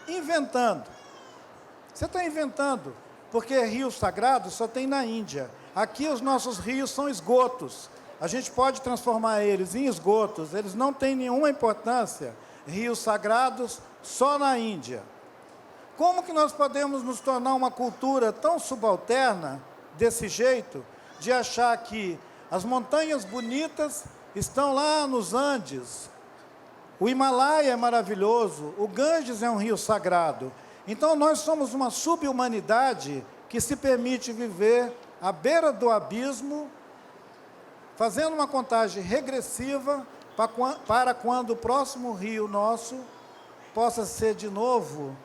inventando. Você está inventando, porque rio sagrado só tem na Índia. Aqui os nossos rios são esgotos. A gente pode transformar eles em esgotos, eles não têm nenhuma importância. Rios sagrados só na Índia. Como que nós podemos nos tornar uma cultura tão subalterna, desse jeito, de achar que as montanhas bonitas estão lá nos Andes, o Himalaia é maravilhoso, o Ganges é um rio sagrado. Então nós somos uma subhumanidade que se permite viver à beira do abismo, fazendo uma contagem regressiva para quando o próximo rio nosso possa ser de novo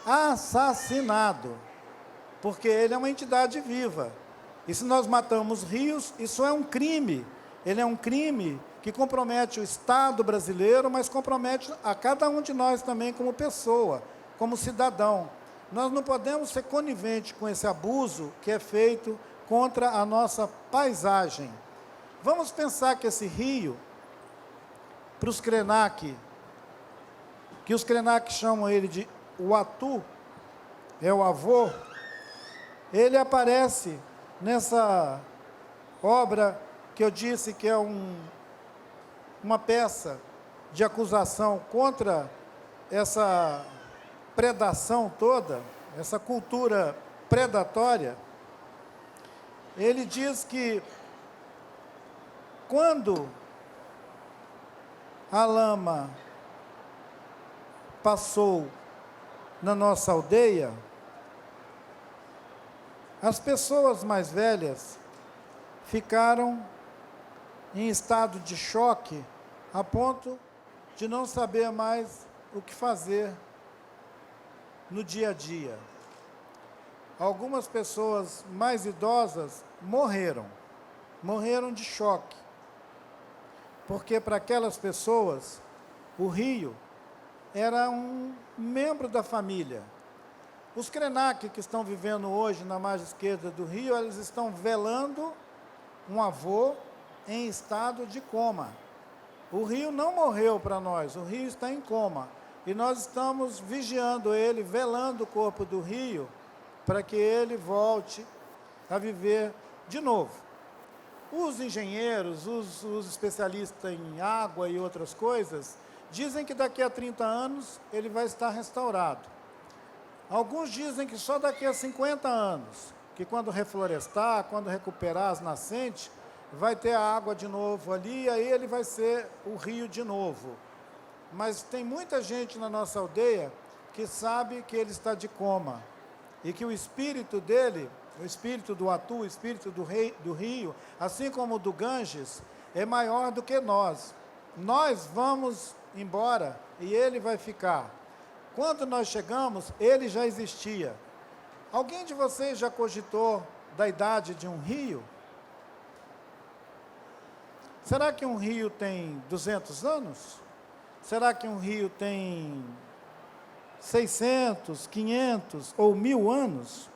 assassinado, porque ele é uma entidade viva. E se nós matamos rios, isso é um crime. Ele é um crime que compromete o Estado brasileiro, mas compromete a cada um de nós também como pessoa, como cidadão. Nós não podemos ser coniventes com esse abuso que é feito contra a nossa paisagem. Vamos pensar que esse rio, para os Krenak, que os Krenak chamam ele de Uatu, é o avô, ele aparece nessa obra que eu disse que é uma peça de acusação contra essa predação toda, essa cultura predatória. Ele diz que quando a lama passou na nossa aldeia, as pessoas mais velhas ficaram em estado de choque, a ponto de não saber mais o que fazer no dia a dia. Algumas pessoas mais idosas morreram de choque, porque para aquelas pessoas o rio era um membro da família. Os Krenak que estão vivendo hoje na margem esquerda do rio, eles estão velando um avô em estado de coma. O rio não morreu para nós, o rio está em coma. E nós estamos vigiando ele, velando o corpo do rio, para que ele volte a viver de novo. Os engenheiros, os especialistas em água e outras coisas, dizem que daqui a 30 anos ele vai estar restaurado. Alguns dizem que só daqui a 50 anos, que quando reflorestar, quando recuperar as nascentes, vai ter a água de novo ali, e aí ele vai ser o rio de novo. Mas tem muita gente na nossa aldeia que sabe que ele está de coma, e que o espírito dele, o espírito do Atu, o espírito do rio, assim como o do Ganges, é maior do que nós. Nós vamos embora e ele vai ficar. Quando nós chegamos, ele já existia. Alguém de vocês já cogitou da idade de um rio? Será que um rio tem 200 anos? Será que um rio tem 600, 500 ou 1000 anos?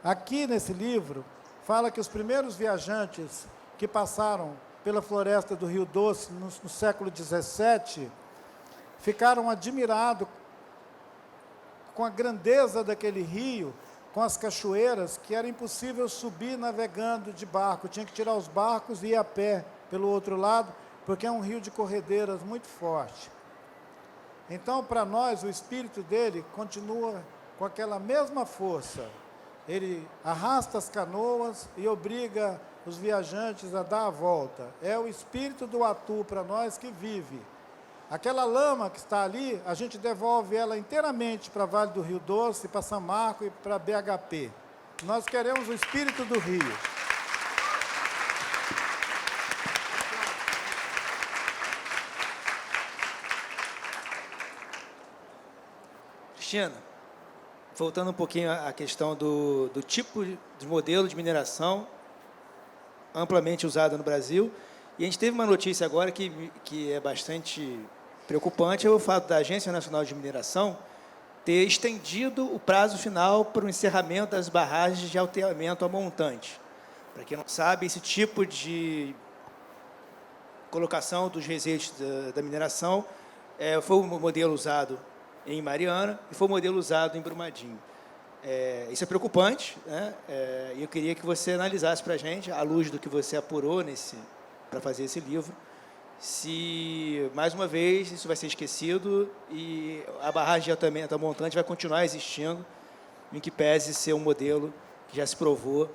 Aqui nesse livro, fala que os primeiros viajantes que passaram pela floresta do Rio Doce no século XVII ficaram admirados com a grandeza daquele rio, com as cachoeiras, que era impossível subir navegando de barco, tinha que tirar os barcos e ir a pé pelo outro lado, porque é um rio de corredeiras muito forte. Então, para nós, o espírito dele continua com aquela mesma força. Ele arrasta as canoas e obriga os viajantes a dar a volta. É o espírito do Atu para nós que vive. Aquela lama que está ali, a gente devolve ela inteiramente para Vale do Rio Doce, para São Marco e para BHP. Nós queremos o espírito do rio. Cristina, voltando um pouquinho à questão do tipo de modelo de mineração amplamente usado no Brasil, e a gente teve uma notícia agora que é bastante preocupante, é o fato da Agência Nacional de Mineração ter estendido o prazo final para o encerramento das barragens de alteamento a montante. Para quem não sabe, esse tipo de colocação dos resíduos da mineração foi o modelo usado em Mariana e foi o modelo usado em Brumadinho. Isso é preocupante, né? E eu queria que você analisasse para a gente, à luz do que você apurou para fazer esse livro, se, mais uma vez, isso vai ser esquecido e a barragem de alteamento a montante vai continuar existindo, em que pese ser um modelo que já se provou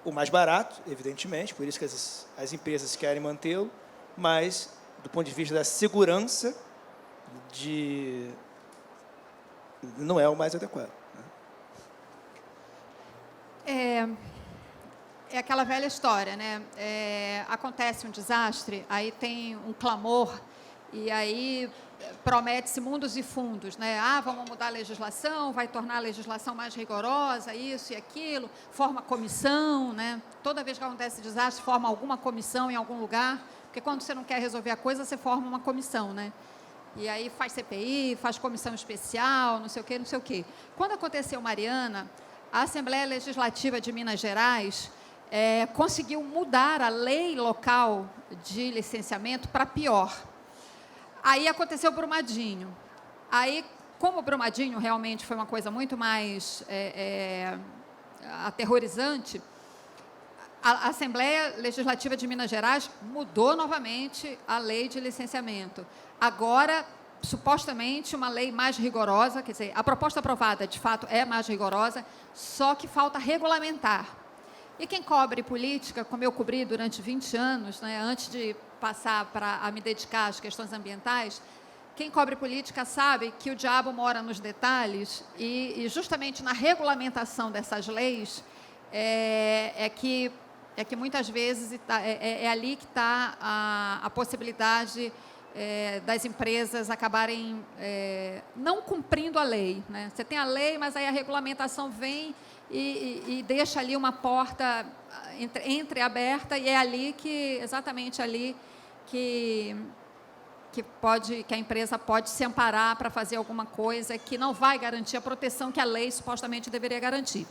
o mais barato, evidentemente, por isso que as empresas querem mantê-lo, mas, do ponto de vista da segurança, não é o mais adequado. É aquela velha história, né? Acontece um desastre, aí tem um clamor, e aí promete-se mundos e fundos, né? Vamos mudar a legislação, vai tornar a legislação mais rigorosa, isso e aquilo, forma comissão, né? Toda vez que acontece desastre, forma alguma comissão em algum lugar, porque quando você não quer resolver a coisa, você forma uma comissão, né? E aí faz CPI, faz comissão especial, não sei o quê, não sei o quê. Quando aconteceu Mariana, a Assembleia Legislativa de Minas Gerais conseguiu mudar a lei local de licenciamento para pior. Aí aconteceu Brumadinho. Aí, como Brumadinho realmente foi uma coisa muito mais aterrorizante, a Assembleia Legislativa de Minas Gerais mudou novamente a lei de licenciamento. Agora, supostamente, uma lei mais rigorosa, quer dizer, a proposta aprovada, de fato, é mais rigorosa, só que falta regulamentar. E quem cobre política, como eu cobri durante 20 anos, né, antes de passar a me dedicar às questões ambientais, quem cobre política sabe que o diabo mora nos detalhes e justamente na regulamentação dessas leis é que muitas vezes é ali que está a possibilidade das empresas acabarem não cumprindo a lei, né? Você tem a lei, mas aí a regulamentação vem e deixa ali uma porta entreaberta, e é ali exatamente ali que a empresa pode se amparar para fazer alguma coisa que não vai garantir a proteção que a lei supostamente deveria garantir.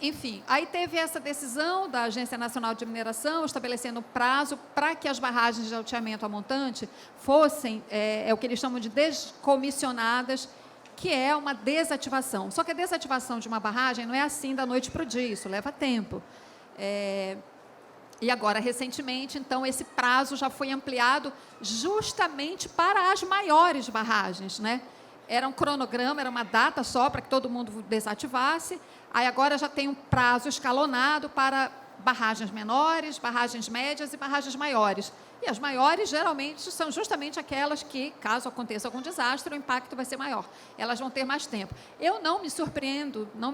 Enfim, aí teve essa decisão da Agência Nacional de Mineração, estabelecendo um prazo para que as barragens de alteamento a montante fossem, o que eles chamam de descomissionadas, que é uma desativação. Só que a desativação de uma barragem não é assim da noite para o dia, isso leva tempo. E agora, recentemente, então, esse prazo já foi ampliado justamente para as maiores barragens, né? Era um cronograma, era uma data só para que todo mundo desativasse. Aí agora já tem um prazo escalonado para barragens menores, barragens médias e barragens maiores. E as maiores, geralmente, são justamente aquelas que, caso aconteça algum desastre, o impacto vai ser maior. Elas vão ter mais tempo. Eu não me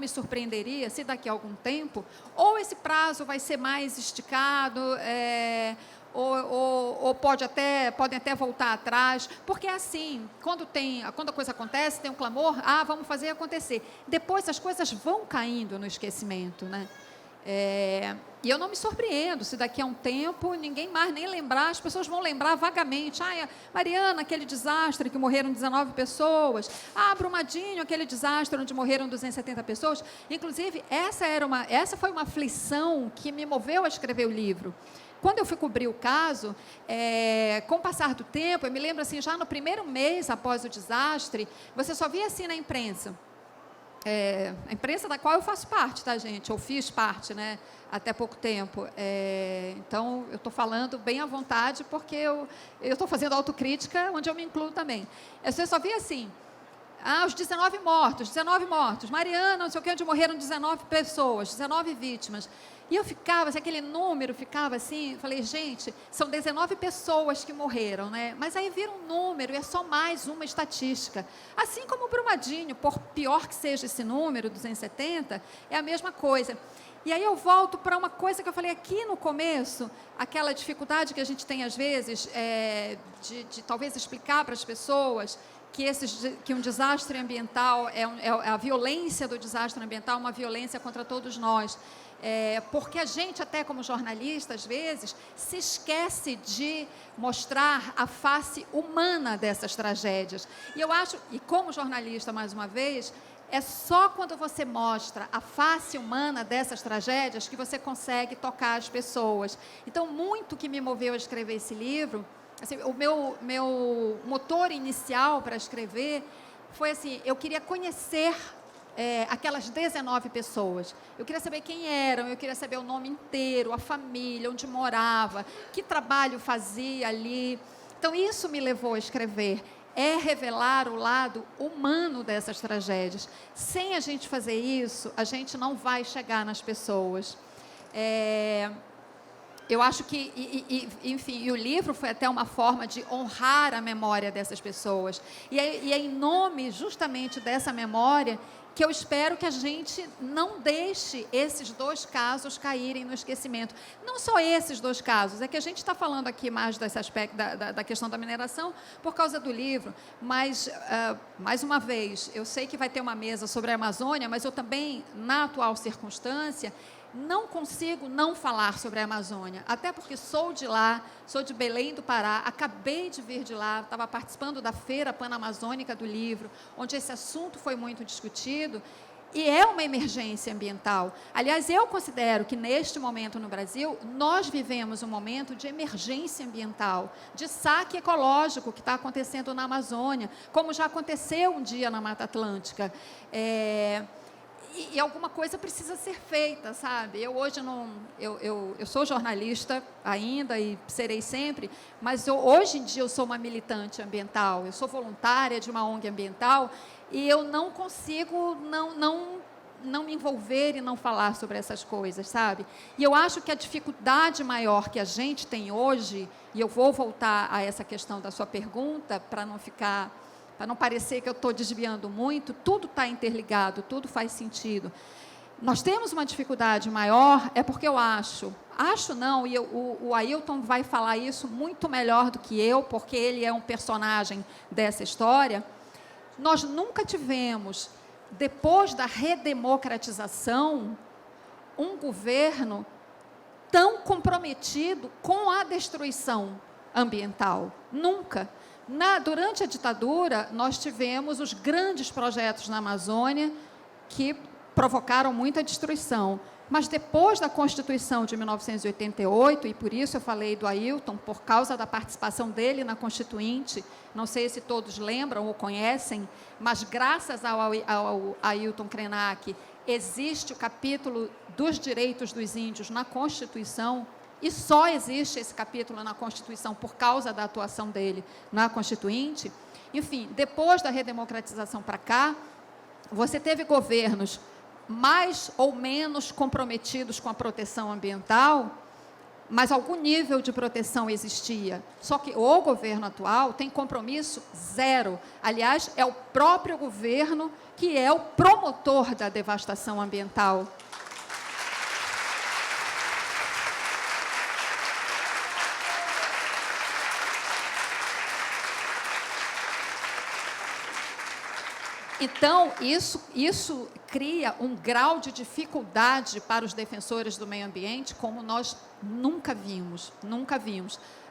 surpreenderia se daqui a algum tempo, ou esse prazo vai ser mais esticado, ou podem até voltar atrás, porque é assim, quando a coisa acontece, tem um clamor, vamos fazer acontecer. Depois as coisas vão caindo no esquecimento, né? E eu não me surpreendo se daqui a um tempo ninguém mais nem lembrar, as pessoas vão lembrar vagamente, Mariana, aquele desastre que morreram 19 pessoas, Brumadinho, aquele desastre onde morreram 270 pessoas. Inclusive, essa foi uma aflição que me moveu a escrever o livro. Quando eu fui cobrir o caso, com o passar do tempo, eu me lembro assim, já no primeiro mês após o desastre, você só via assim na imprensa: a imprensa da qual eu faço parte, tá, gente? Eu fiz parte, né, até pouco tempo. Então, eu estou falando bem à vontade, porque eu estou fazendo autocrítica, onde eu me incluo também. Você só via assim, os 19 mortos, Mariana, não sei o que, onde morreram 19 pessoas, 19 vítimas. E eu ficava, aquele número ficava assim, falei, gente, são 19 pessoas que morreram, né? Mas aí vira um número e é só mais uma estatística. Assim como o Brumadinho, por pior que seja esse número, 270, é a mesma coisa. E aí eu volto para uma coisa que eu falei aqui no começo, aquela dificuldade que a gente tem às vezes de talvez explicar para as pessoas que um desastre ambiental, a violência do desastre ambiental é uma violência contra todos nós. Porque a gente, até como jornalista, às vezes, se esquece de mostrar a face humana dessas tragédias. E eu acho, e como jornalista, mais uma vez, é só quando você mostra a face humana dessas tragédias que você consegue tocar as pessoas. Então, muito que me moveu a escrever esse livro, assim, o meu motor inicial para escrever foi assim, eu queria conhecer aquelas 19 pessoas. Eu queria saber quem eram, eu queria saber o nome inteiro, a família, onde morava, que trabalho fazia ali. Então, isso me levou a escrever. Revelar o lado humano dessas tragédias. Sem a gente fazer isso, a gente não vai chegar nas pessoas. Eu acho que, enfim, o livro foi até uma forma de honrar a memória dessas pessoas. E é em nome justamente dessa memória que eu espero que a gente não deixe esses 2 casos caírem no esquecimento. Não só esses 2 casos, é que a gente está falando aqui mais desse aspecto da questão da mineração por causa do livro, mas, mais uma vez, eu sei que vai ter uma mesa sobre a Amazônia, mas eu também, na atual circunstância, não consigo não falar sobre a Amazônia, até porque sou de lá, sou de Belém do Pará, acabei de vir de lá, estava participando da Feira Panamazônica do Livro, onde esse assunto foi muito discutido, e é uma emergência ambiental. Aliás, eu considero que, neste momento no Brasil, nós vivemos um momento de emergência ambiental, de saque ecológico que está acontecendo na Amazônia, como já aconteceu um dia na Mata Atlântica. E alguma coisa precisa ser feita, sabe? Eu hoje não... Eu sou jornalista ainda e serei sempre, mas hoje em dia eu sou uma militante ambiental, eu sou voluntária de uma ONG ambiental e eu não consigo não me envolver e não falar sobre essas coisas, sabe? E eu acho que a dificuldade maior que a gente tem hoje, e eu vou voltar a essa questão da sua pergunta, para não parecer que eu estou desviando muito, tudo está interligado, tudo faz sentido. Nós temos uma dificuldade maior, porque eu acho não, e o Ailton vai falar isso muito melhor do que eu, porque ele é um personagem dessa história, nós nunca tivemos, depois da redemocratização, um governo tão comprometido com a destruição ambiental. Nunca. Durante a ditadura, nós tivemos os grandes projetos na Amazônia que provocaram muita destruição. Mas depois da Constituição de 1988, e por isso eu falei do Ailton, por causa da participação dele na Constituinte, não sei se todos lembram ou conhecem, mas graças ao Ailton Krenak, existe o capítulo dos direitos dos índios na Constituição. E só existe esse capítulo na Constituição por causa da atuação dele na Constituinte. Enfim, depois da redemocratização para cá, você teve governos mais ou menos comprometidos com a proteção ambiental, mas algum nível de proteção existia. Só que o governo atual tem compromisso zero. Aliás, é o próprio governo que é o promotor da devastação ambiental. Então, isso cria um grau de dificuldade para os defensores do meio ambiente como nós nunca vimos.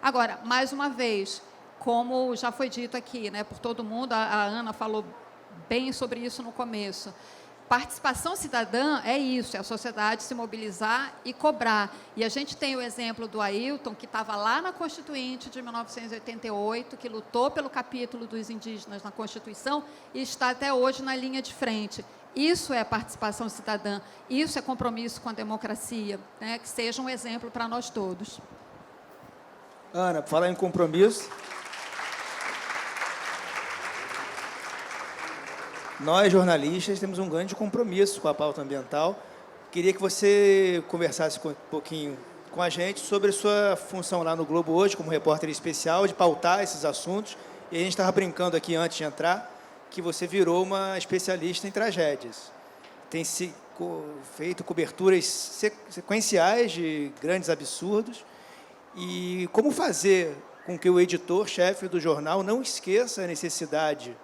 Agora, mais uma vez, como já foi dito aqui, né, por todo mundo, a Ana falou bem sobre isso no começo, participação cidadã é isso, é a sociedade se mobilizar e cobrar. E a gente tem o exemplo do Ailton, que estava lá na Constituinte de 1988, que lutou pelo capítulo dos indígenas na Constituição e está até hoje na linha de frente. Isso é participação cidadã, isso é compromisso com a democracia, né? Que seja um exemplo para nós todos. Ana, por falar em compromisso, nós, jornalistas, temos um grande compromisso com a pauta ambiental. Queria que você conversasse um pouquinho com a gente sobre a sua função lá no Globo hoje, como repórter especial, de pautar esses assuntos. E a gente estava brincando aqui antes de entrar, que você virou uma especialista em tragédias. Tem feito coberturas sequenciais de grandes absurdos. E como fazer com que o editor-chefe do jornal não esqueça a necessidade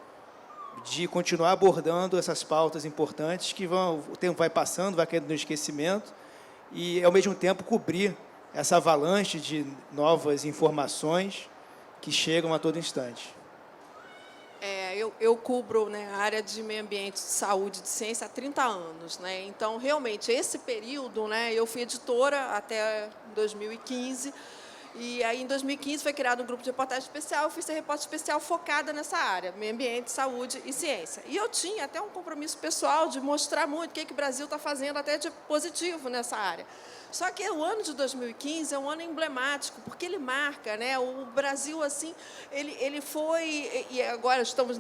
de continuar abordando essas pautas importantes que o tempo vai passando, vai caindo no esquecimento, e, ao mesmo tempo, cobrir essa avalanche de novas informações que chegam a todo instante. Eu cubro, né, a área de meio ambiente, de saúde, de ciência há 30 anos. Né? Então, realmente, esse período, né, eu fui editora até 2015, e aí, em 2015, foi criado um grupo de reportagem especial. Eu fui ser repórter especial focada nessa área, meio ambiente, saúde e ciência. E eu tinha até um compromisso pessoal de mostrar muito o que o Brasil está fazendo até de positivo nessa área. Só que o ano de 2015 é um ano emblemático, porque ele marca, né, o Brasil, assim, ele foi, e agora estamos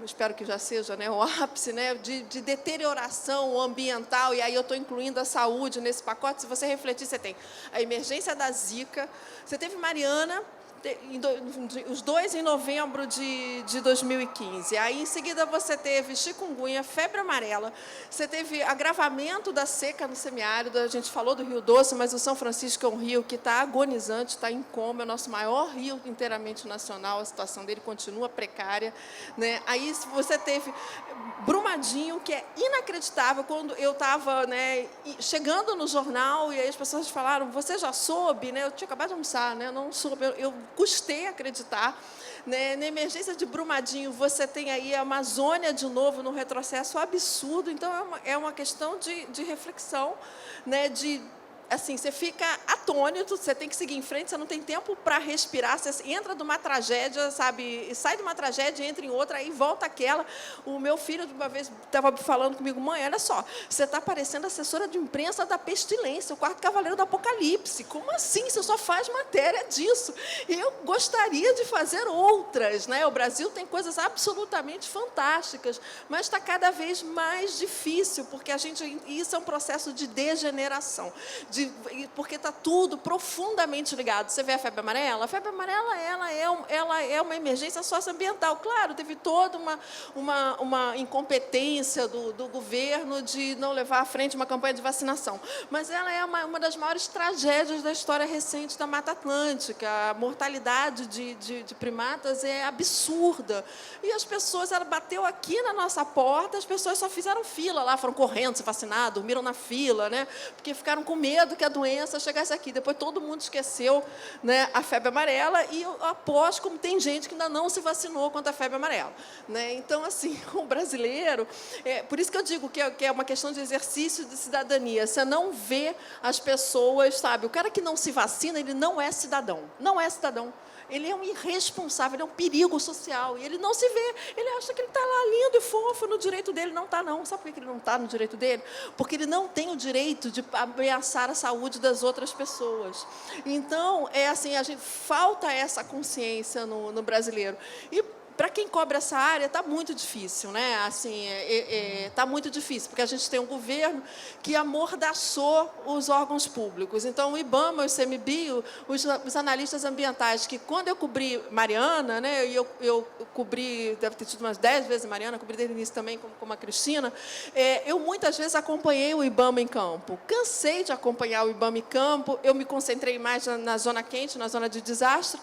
espero que já seja, né, o ápice, né, de deterioração ambiental, e aí eu estou incluindo a saúde nesse pacote. Se você refletir, você tem a emergência da Zika, você teve Mariana, os dois em novembro de 2015. Aí, em seguida, você teve chikungunya, febre amarela, você teve agravamento da seca no semiárido. A gente falou do Rio Doce, mas o São Francisco é um rio que está agonizante, está em coma, é o nosso maior rio inteiramente nacional, a situação dele continua precária. Né? Aí você teve Brumadinho, que é inacreditável. Quando eu estava, né, chegando no jornal, e aí as pessoas falaram, você já soube? Né? Eu tinha acabado de almoçar, né? Eu não soube, eu custei acreditar. Né? Na emergência de Brumadinho, você tem aí a Amazônia de novo num retrocesso absurdo. Então, é uma questão de reflexão, né? Assim, você fica atônito, você tem que seguir em frente, você não tem tempo para respirar, você entra de uma tragédia, sabe, e sai de uma tragédia, entra em outra, aí volta aquela. O meu filho, uma vez, estava falando comigo, mãe, olha só, você está parecendo assessora de imprensa da pestilência, o quarto cavaleiro do apocalipse. Como assim? Você só faz matéria disso. E eu gostaria de fazer outras, né? O Brasil tem coisas absolutamente fantásticas, mas está cada vez mais difícil, porque isso é um processo de degeneração, porque está tudo profundamente ligado. Você vê a febre amarela? A febre amarela ela é uma emergência socioambiental. Claro, teve toda uma incompetência do governo de não levar à frente uma campanha de vacinação. Mas ela é uma das maiores tragédias da história recente da Mata Atlântica. A mortalidade de primatas é absurda. E as pessoas, ela bateu aqui na nossa porta, as pessoas só fizeram fila lá, foram correndo se vacinar, dormiram na fila, né? Porque ficaram com medo que a doença chegasse aqui. Depois todo mundo esqueceu, né, a febre amarela, e eu aposto como tem gente que ainda não se vacinou contra a febre amarela. Né? Então, assim, o brasileiro... por isso que eu digo que é uma questão de exercício de cidadania. Você não vê as pessoas, sabe? O cara que não se vacina, ele não é cidadão. Não é cidadão. Ele é um irresponsável, ele é um perigo social. E ele não se vê. Ele acha que ele está lá lindo e fofo no direito dele. Não está, não. Sabe por que ele não está no direito dele? Porque ele não tem o direito de ameaçar a saúde das outras pessoas. Então, falta essa consciência no brasileiro. E para quem cobre essa área, está muito difícil, né? Assim, está muito difícil, porque a gente tem um governo que amordaçou os órgãos públicos. Então, o IBAMA, o ICMBio, os analistas ambientais, que quando eu cobri Mariana, né, eu cobri, deve ter tido umas 10 vezes Mariana, cobri desde o início também, como a Cristina, eu muitas vezes acompanhei o IBAMA em campo. Cansei de acompanhar o IBAMA em campo, eu me concentrei mais na zona quente, na zona de desastre.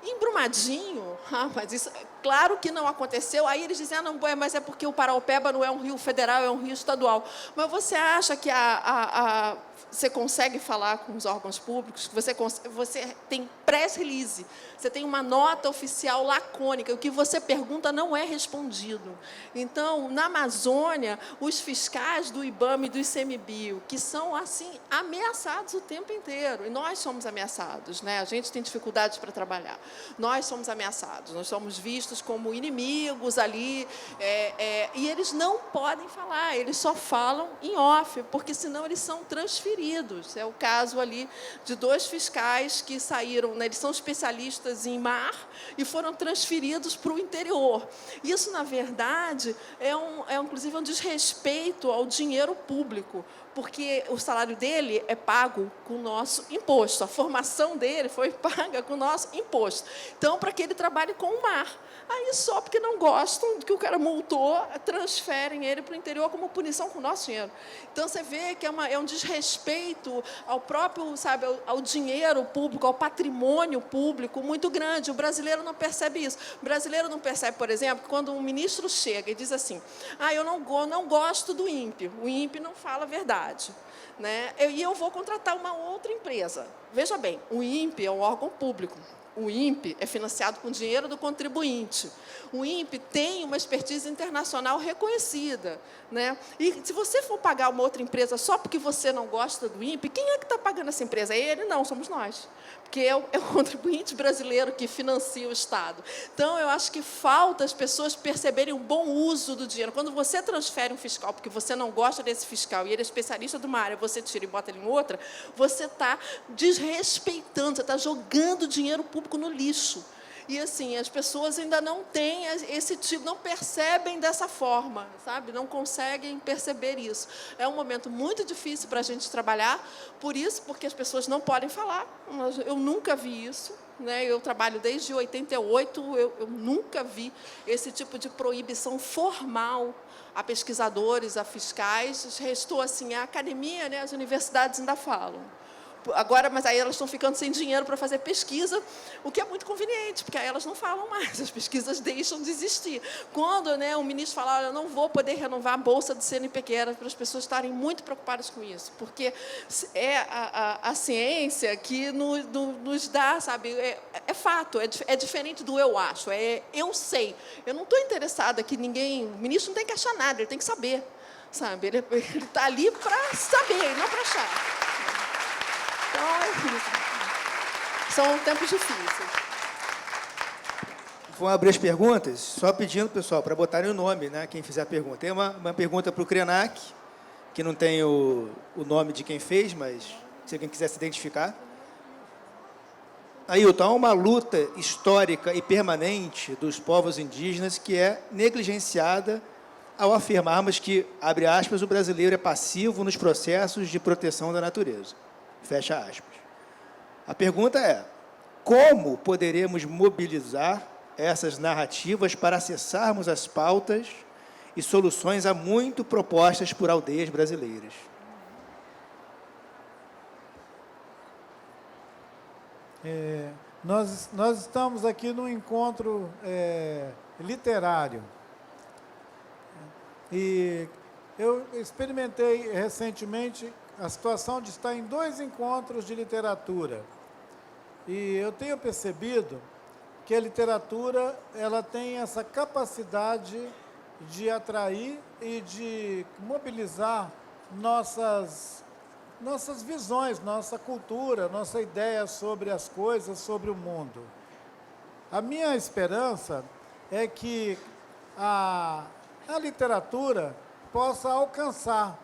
Em Brumadinho, mas isso, claro que não aconteceu. Aí eles dizem, não, mas é porque o Paraopeba não é um rio federal, é um rio estadual. Mas você acha que você consegue falar com os órgãos públicos? Você tem press release, você tem uma nota oficial lacônica, o que você pergunta não é respondido. Então, na Amazônia, os fiscais do IBAMA e do ICMBio, que são assim ameaçados o tempo inteiro, e nós somos ameaçados, né? A gente tem dificuldades para trabalhar. Nós somos ameaçados, nós somos vistos como inimigos ali, e eles não podem falar, eles só falam em off, porque senão eles são transferidos. É o caso ali de 2 fiscais que saíram, né, eles são especialistas em mar e foram transferidos para o interior. Isso, na verdade, inclusive um desrespeito ao dinheiro público, porque o salário dele é pago com o nosso imposto, a formação dele foi paga com o nosso imposto. Então, para que ele trabalhe com o mar. Aí, só porque não gostam que o cara multou, transferem ele para o interior como punição com o nosso dinheiro. Então, você vê que é um desrespeito ao próprio, sabe, ao dinheiro público, ao patrimônio público muito grande. O brasileiro não percebe isso. O brasileiro não percebe, por exemplo, quando um ministro chega e diz assim, eu não gosto do INPE, o INPE não fala a verdade, né? E eu vou contratar uma outra empresa. Veja bem, o INPE é um órgão público. O INPE é financiado com dinheiro do contribuinte. O INPE tem uma expertise internacional reconhecida, né? E se você for pagar uma outra empresa só porque você não gosta do INPE, quem é que está pagando essa empresa? É ele? Não, somos nós. Porque é o contribuinte brasileiro que financia o Estado. Então, eu acho que falta as pessoas perceberem o bom uso do dinheiro. Quando você transfere um fiscal porque você não gosta desse fiscal e ele é especialista de uma área, você tira e bota ele em outra, você está desrespeitando, você está jogando dinheiro público no lixo. E, assim, as pessoas ainda não têm esse tipo, não percebem dessa forma, sabe? Não conseguem perceber isso. É um momento muito difícil para a gente trabalhar, porque as pessoas não podem falar. Eu nunca vi isso, né? Eu trabalho desde 88, eu nunca vi esse tipo de proibição formal a pesquisadores, a fiscais. Restou, assim, a academia, né? As universidades ainda falam. Agora, mas aí elas estão ficando sem dinheiro para fazer pesquisa, o que é muito conveniente, porque aí elas não falam mais, as pesquisas deixam de existir. Quando, né, o ministro fala, olha, eu não vou poder renovar a bolsa do CNPq, era para as pessoas estarem muito preocupadas com isso, porque é a ciência que nos dá, sabe, é fato, é diferente do eu acho, eu sei. Eu não estou interessada que ninguém, o ministro não tem que achar nada, ele tem que saber, sabe? Ele está ali para saber, não para achar. Então, é isso. São tempos difíceis. Vou abrir as perguntas, só pedindo, pessoal, para botarem o nome, né? Quem fizer a pergunta. Tem uma pergunta para o Krenak, que não tem o nome de quem fez, mas se alguém quiser se identificar. Ailton, há uma luta histórica e permanente dos povos indígenas que é negligenciada ao afirmarmos que, abre aspas, o brasileiro é passivo nos processos de proteção da natureza. Fecha aspas. A pergunta é, como poderemos mobilizar essas narrativas para acessarmos as pautas e soluções há muito propostas por aldeias brasileiras? Nós estamos aqui num encontro literário. E eu experimentei recentemente a situação de estar em 2 encontros de literatura. E eu tenho percebido que a literatura ela tem essa capacidade de atrair e de mobilizar nossas visões, nossa cultura, nossa ideia sobre as coisas, sobre o mundo. A minha esperança é que a literatura possa alcançar,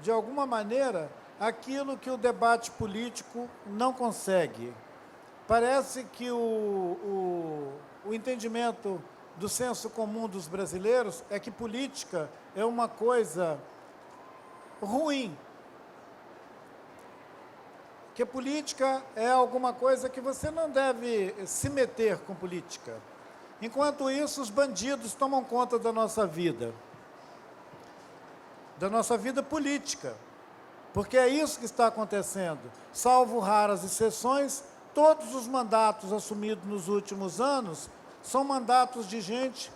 de alguma maneira, aquilo que o debate político não consegue. Parece que o entendimento do senso comum dos brasileiros é que política é uma coisa ruim. Que política é alguma coisa que você não deve se meter com política. Enquanto isso, os bandidos tomam conta da nossa vida política, porque é isso que está acontecendo. Salvo raras exceções, todos os mandatos assumidos nos últimos anos são mandatos de gente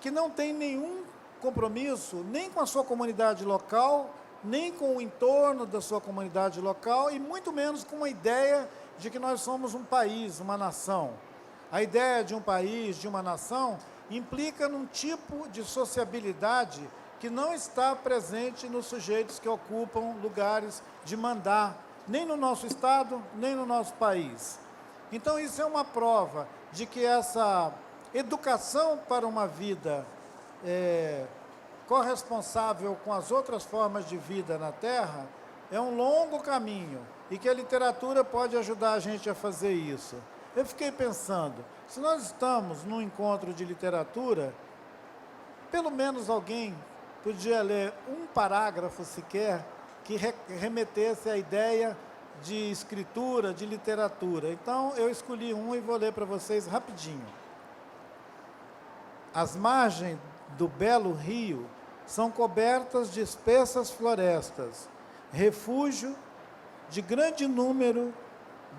que não tem nenhum compromisso nem com a sua comunidade local, nem com o entorno da sua comunidade local e muito menos com a ideia de que nós somos um país, uma nação. A ideia de um país, de uma nação, implica num tipo de sociabilidade que não está presente nos sujeitos que ocupam lugares de mandar, nem no nosso Estado, nem no nosso país. Então, isso é uma prova de que essa educação para uma vida corresponsável com as outras formas de vida na Terra é um longo caminho e que a literatura pode ajudar a gente a fazer isso. Eu fiquei pensando, se nós estamos num encontro de literatura, pelo menos alguém podia ler um parágrafo sequer que remetesse à ideia de escritura, de literatura. Então, eu escolhi um e vou ler para vocês rapidinho. As margens do belo rio são cobertas de espessas florestas, refúgio de grande número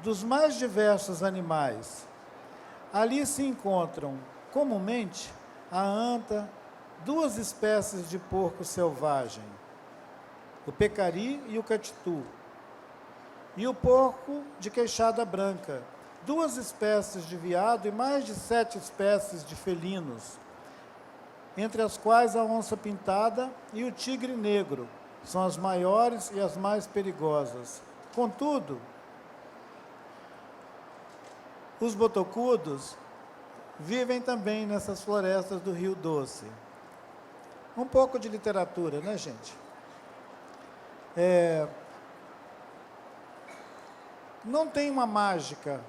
dos mais diversos animais. Ali se encontram, comumente, a anta, duas espécies de porco selvagem, o pecari e o catitu, e o porco de queixada branca, duas espécies de veado e mais de 7 espécies de felinos, entre as quais a onça pintada e o tigre negro são as maiores e as mais perigosas. Contudo, os botocudos vivem também nessas florestas do Rio Doce. Um pouco de literatura, né, gente? Não tem uma mágica.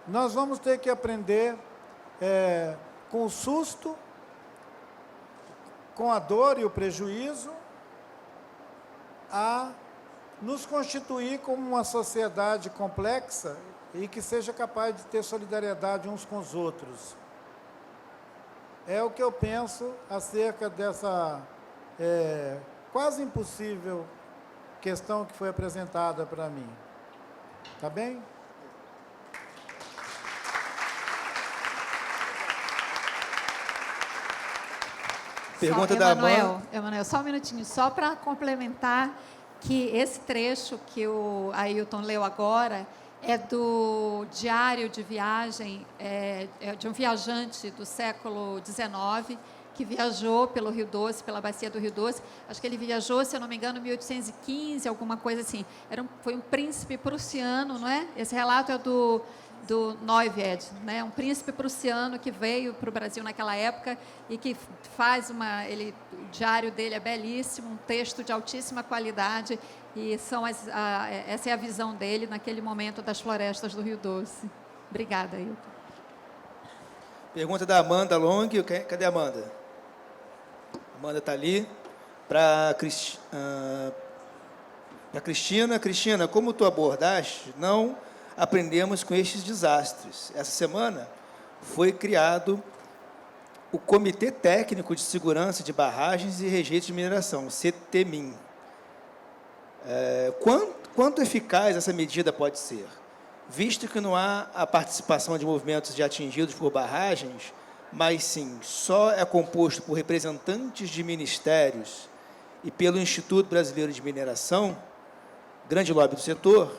Nós vamos ter que aprender com o susto, com a dor e o prejuízo, a nos constituir como uma sociedade complexa e que seja capaz de ter solidariedade uns com os outros. É o que eu penso acerca dessa quase impossível questão que foi apresentada para mim. Tá bem? Pergunta da Amanda. Emanuel, só um minutinho, só para complementar que esse trecho que o Ailton leu agora é do diário de viagem de um viajante do século XIX que viajou pelo Rio Doce, pela bacia do Rio Doce. Acho que ele viajou, se eu não me engano, em 1815, alguma coisa assim. Foi um príncipe prussiano, não é? Esse relato é do Neuwied, né? Um príncipe prussiano que veio para o Brasil naquela época e que faz o diário dele é belíssimo, um texto de altíssima qualidade e essa é a visão dele naquele momento das florestas do Rio Doce. Obrigada, Ailton. Pergunta da Amanda Long. Cadê a Amanda? Amanda está ali. Para Cristina. Cristina, como tu abordaste, não aprendemos com estes desastres. Essa semana foi criado o Comitê Técnico de Segurança de Barragens e Rejeitos de Mineração, o CTMIN. Quanto eficaz essa medida pode ser? Visto que não há a participação de movimentos de atingidos por barragens, mas sim, só é composto por representantes de ministérios e pelo Instituto Brasileiro de Mineração, grande lobby do setor,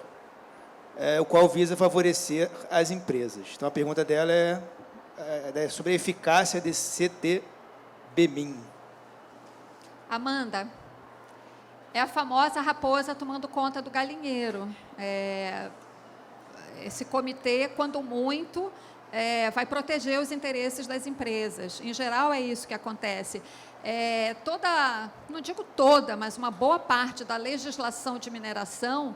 o qual visa favorecer as empresas. Então, a pergunta dela é sobre a eficácia desse CTBMIN. Amanda, é a famosa raposa tomando conta do galinheiro. Esse comitê, quando muito, vai proteger os interesses das empresas. Em geral, é isso que acontece. Não digo toda, mas uma boa parte da legislação de mineração,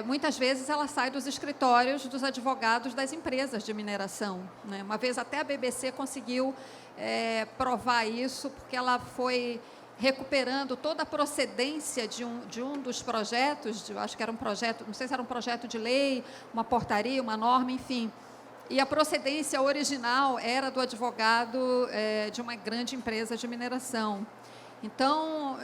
muitas vezes ela sai dos escritórios dos advogados das empresas de mineração, né? Uma vez até a BBC conseguiu provar isso, porque ela foi recuperando toda a procedência de um dos projetos, acho que era um projeto, não sei se era um projeto de lei, uma portaria, uma norma, enfim. E a procedência original era do advogado de uma grande empresa de mineração. Então,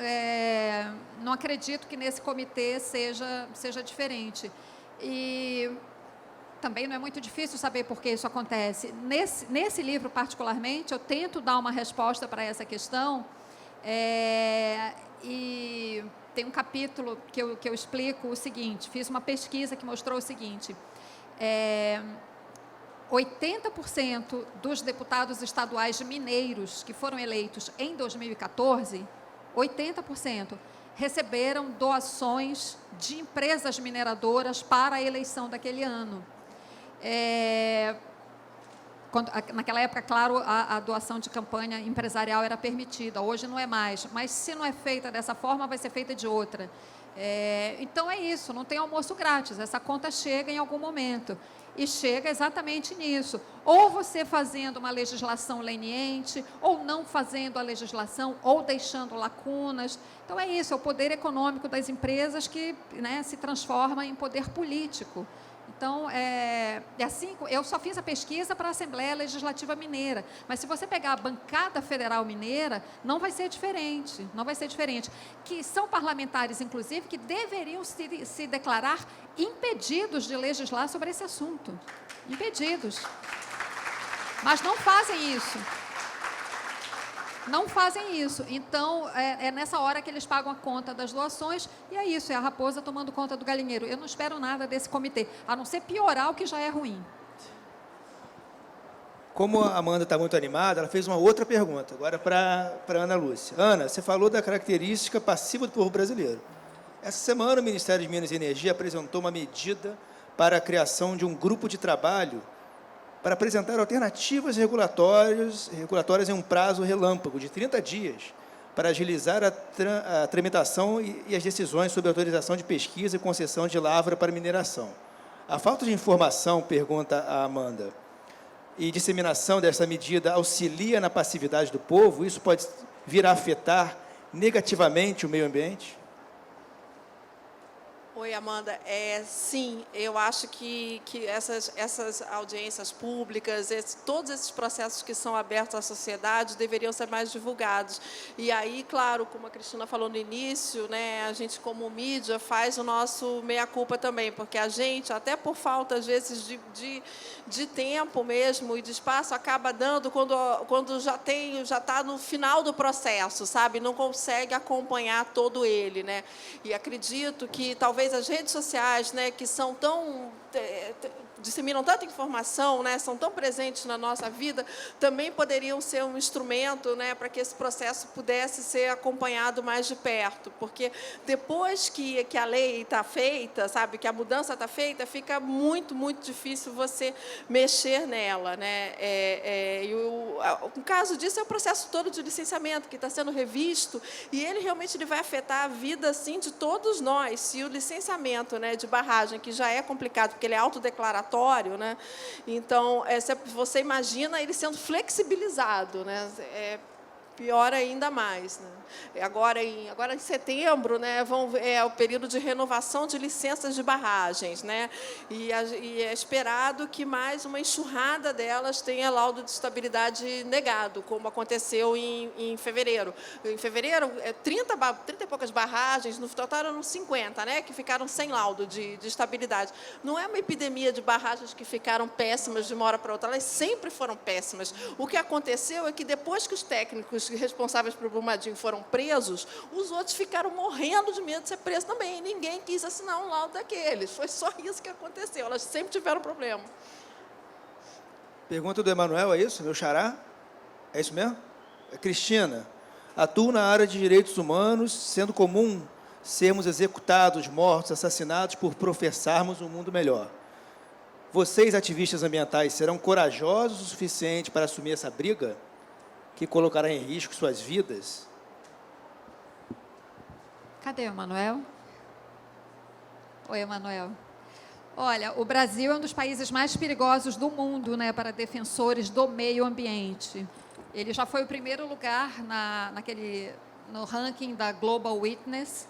não acredito que nesse comitê seja diferente. E também não é muito difícil saber por que isso acontece. Nesse livro, particularmente, eu tento dar uma resposta para essa questão, e tem um capítulo que eu explico o seguinte, fiz uma pesquisa que mostrou o seguinte, 80% dos deputados estaduais mineiros que foram eleitos em 2014, 80%, receberam doações de empresas mineradoras para a eleição daquele ano. Naquela época, claro, a doação de campanha empresarial era permitida, hoje não é mais, mas se não é feita dessa forma, vai ser feita de outra. Então é isso, não tem almoço grátis, essa conta chega em algum momento, e chega exatamente nisso, ou você fazendo uma legislação leniente, ou não fazendo a legislação, ou deixando lacunas. Então é isso, é o poder econômico das empresas que, né, se transforma em poder político. Então, assim, eu só fiz a pesquisa para a Assembleia Legislativa Mineira, mas se você pegar a bancada federal mineira, não vai ser diferente, não vai ser diferente. Que são parlamentares, inclusive, que deveriam se declarar impedidos de legislar sobre esse assunto. Impedidos. Mas não fazem isso. Não fazem isso. Então, é nessa hora que eles pagam a conta das doações, e é isso, é a raposa tomando conta do galinheiro. Eu não espero nada desse comitê, a não ser piorar o que já é ruim. Como a Amanda está muito animada, ela fez uma outra pergunta, agora para a Ana Lúcia. Ana, você falou da característica passiva do povo brasileiro. Essa semana, o Ministério de Minas e Energia apresentou uma medida para a criação de um grupo de trabalho para apresentar alternativas regulatórias em um prazo relâmpago de 30 dias, para agilizar a tramitação e as decisões sobre autorização de pesquisa e concessão de lavra para mineração. A falta de informação, pergunta a Amanda, e disseminação dessa medida auxilia na passividade do povo? Isso pode vir a afetar negativamente o meio ambiente? Oi, Amanda. Sim, eu acho que essas audiências públicas, todos esses processos que são abertos à sociedade deveriam ser mais divulgados. E aí, claro, como a Cristina falou no início, né, a gente, como mídia, faz o nosso meia-culpa também, porque a gente, até por falta, às vezes, de tempo mesmo e de espaço, acaba dando quando já está no final do processo, sabe? Não consegue acompanhar todo ele, né? E acredito que talvez as redes sociais, né, que são tão disseminam tanta informação, né, são tão presentes na nossa vida, também poderiam ser um instrumento, né, para que esse processo pudesse ser acompanhado mais de perto, porque depois que a lei está feita, sabe, que a mudança está feita, fica muito, muito difícil você mexer nela, né? O caso disso é o processo todo de licenciamento, que está sendo revisto, e ele realmente vai afetar a vida, assim, de todos nós. Se o licenciamento, né, de barragem, que já é complicado, porque ele é autodeclaratório, né? Então, você imagina ele sendo flexibilizado, né? Pior ainda mais, né? Agora em setembro, né, é o período de renovação de licenças de barragens, né? E é esperado que mais uma enxurrada delas tenha laudo de estabilidade negado, como aconteceu em fevereiro. Em fevereiro, 30 e poucas barragens, no total eram 50, né, que ficaram sem laudo de estabilidade. Não é uma epidemia de barragens que ficaram péssimas de uma hora para outra, elas sempre foram péssimas. O que aconteceu é que depois que os técnicos responsáveis pelo Brumadinho foram presos, os outros ficaram morrendo de medo de ser presos também. Ninguém quis assinar um laudo daqueles. Foi só isso que aconteceu. Elas sempre tiveram problema. Pergunta do Emanuel, é isso? Meu xará? É isso mesmo? Cristina, atuo na área de direitos humanos, sendo comum sermos executados, mortos, assassinados por professarmos um mundo melhor. Vocês, ativistas ambientais, serão corajosos o suficiente para assumir essa briga que colocará em risco suas vidas? Cadê o Emanuel? Oi, Emanuel. Olha, o Brasil é um dos países mais perigosos do mundo, né, para defensores do meio ambiente. Ele já foi o primeiro lugar no ranking da Global Witness,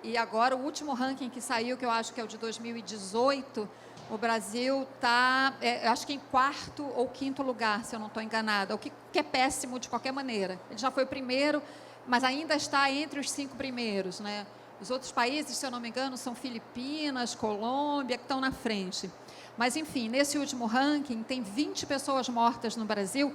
e agora o último ranking que saiu, que eu acho que é o de 2018, o Brasil está, acho que em 4º ou 5º lugar, se eu não estou enganada, o que é péssimo de qualquer maneira. Ele já foi o primeiro, mas ainda está entre os 5 primeiros, né? Os outros países, se eu não me engano, são Filipinas, Colômbia, que estão na frente. Mas, enfim, nesse último ranking, tem 20 pessoas mortas no Brasil,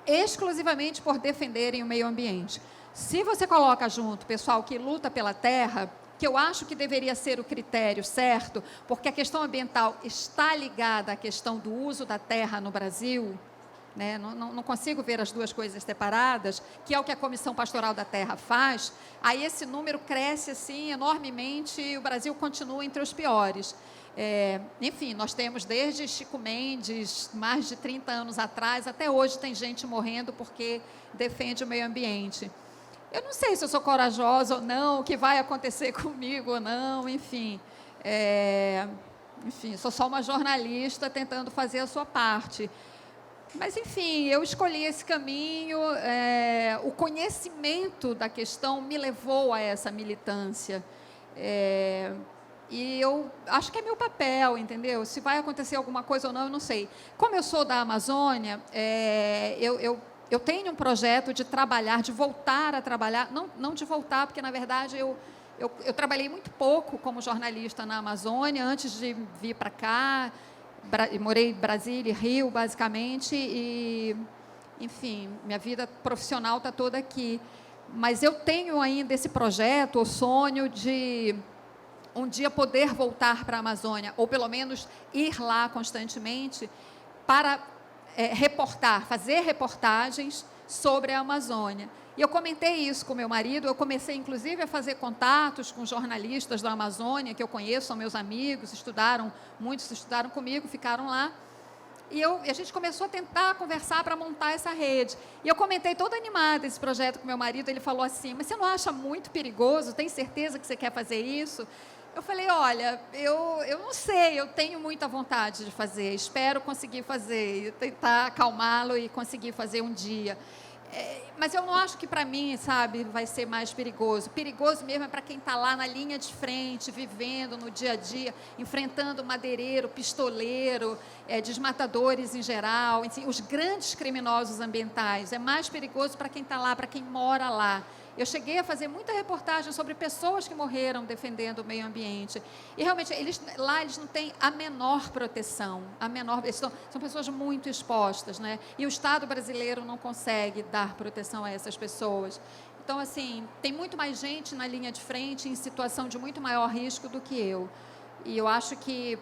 exclusivamente por defenderem o meio ambiente. Se você coloca junto o pessoal que luta pela terra, que eu acho que deveria ser o critério certo, porque a questão ambiental está ligada à questão do uso da terra no Brasil, né? Não consigo ver as duas coisas separadas, que é o que a Comissão Pastoral da Terra faz, aí esse número cresce assim enormemente e o Brasil continua entre os piores. Enfim, nós temos desde Chico Mendes, mais de 30 anos atrás, até hoje tem gente morrendo porque defende o meio ambiente. Eu não sei se eu sou corajosa ou não, o que vai acontecer comigo ou não, enfim. Enfim, sou só uma jornalista tentando fazer a sua parte. Mas, enfim, eu escolhi esse caminho, o conhecimento da questão me levou a essa militância. E eu acho que é meu papel, entendeu? Se vai acontecer alguma coisa ou não, eu não sei. Como eu sou da Amazônia, eu tenho um projeto de trabalhar, de voltar a trabalhar, não de voltar, porque, na verdade, eu trabalhei muito pouco como jornalista na Amazônia, antes de vir para cá, morei em Brasília e Rio, basicamente, e, enfim, minha vida profissional está toda aqui. Mas eu tenho ainda esse projeto, o sonho de um dia poder voltar para a Amazônia, ou pelo menos ir lá constantemente, para reportar, fazer reportagens sobre a Amazônia. E eu comentei isso com meu marido, eu comecei, inclusive, a fazer contatos com jornalistas da Amazônia, que eu conheço, são meus amigos, muitos estudaram comigo, ficaram lá. E a gente começou a tentar conversar para montar essa rede. E eu comentei toda animada esse projeto com meu marido, ele falou assim, mas você não acha muito perigoso? Tem certeza que você quer fazer isso? Eu falei, olha, eu não sei, eu tenho muita vontade de fazer, espero conseguir fazer, tentar acalmá-lo e conseguir fazer um dia. Mas eu não acho que para mim, sabe, vai ser mais perigoso. Perigoso mesmo é para quem está lá na linha de frente, vivendo no dia a dia, enfrentando madeireiro, pistoleiro, desmatadores em geral, enfim, os grandes criminosos ambientais. É mais perigoso para quem está lá, para quem mora lá. Eu cheguei a fazer muita reportagem sobre pessoas que morreram defendendo o meio ambiente. E, realmente, lá eles não têm a menor proteção. São pessoas muito expostas, né? E o Estado brasileiro não consegue dar proteção a essas pessoas. Então, assim, tem muito mais gente na linha de frente, em situação de muito maior risco do que eu. E eu acho que,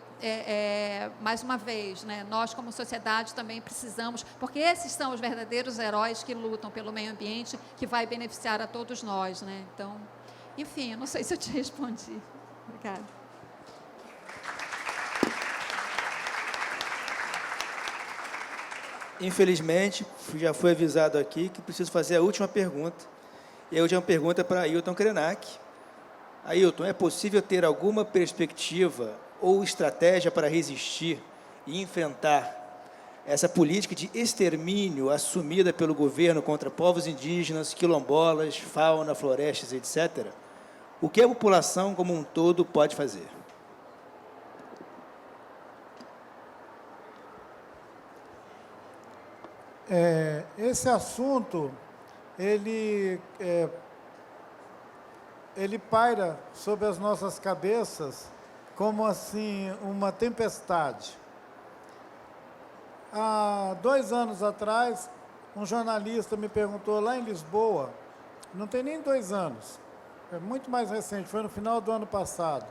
mais uma vez, né, nós como sociedade também precisamos, porque esses são os verdadeiros heróis que lutam pelo meio ambiente, que vai beneficiar a todos nós, né? Então, enfim, eu não sei se eu te respondi. Obrigada. Infelizmente, já foi avisado aqui que preciso fazer a última pergunta. E a última pergunta é para Ailton Krenak. Ailton, é possível ter alguma perspectiva ou estratégia para resistir e enfrentar essa política de extermínio assumida pelo governo contra povos indígenas, quilombolas, fauna, florestas, etc.? O que a população como um todo pode fazer? Esse assunto, ele paira sobre as nossas cabeças como assim uma tempestade. Há 2 anos atrás, um jornalista me perguntou lá em Lisboa, não tem nem 2 anos, é muito mais recente, foi no final do ano passado.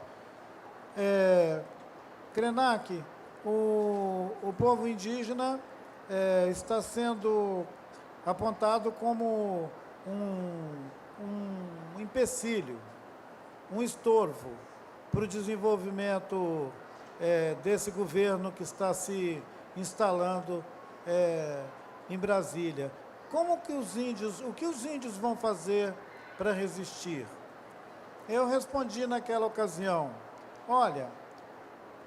Krenak, o povo indígena está sendo apontado como um empecilho, um estorvo para o desenvolvimento desse governo que está se instalando em Brasília. O que os índios vão fazer para resistir? Eu respondi naquela ocasião, olha,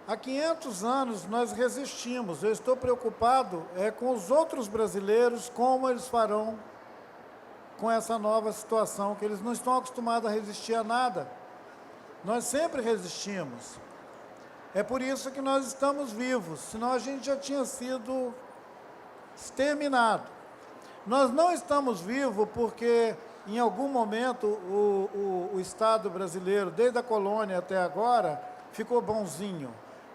há 500 anos nós resistimos, eu estou preocupado com os outros brasileiros, como eles farão com essa nova situação, que eles não estão acostumados a resistir a nada. Nós sempre resistimos. É por isso que nós estamos vivos, senão a gente já tinha sido exterminado. Nós não estamos vivos porque, em algum momento, o Estado brasileiro, desde a colônia até agora, ficou bonzinho.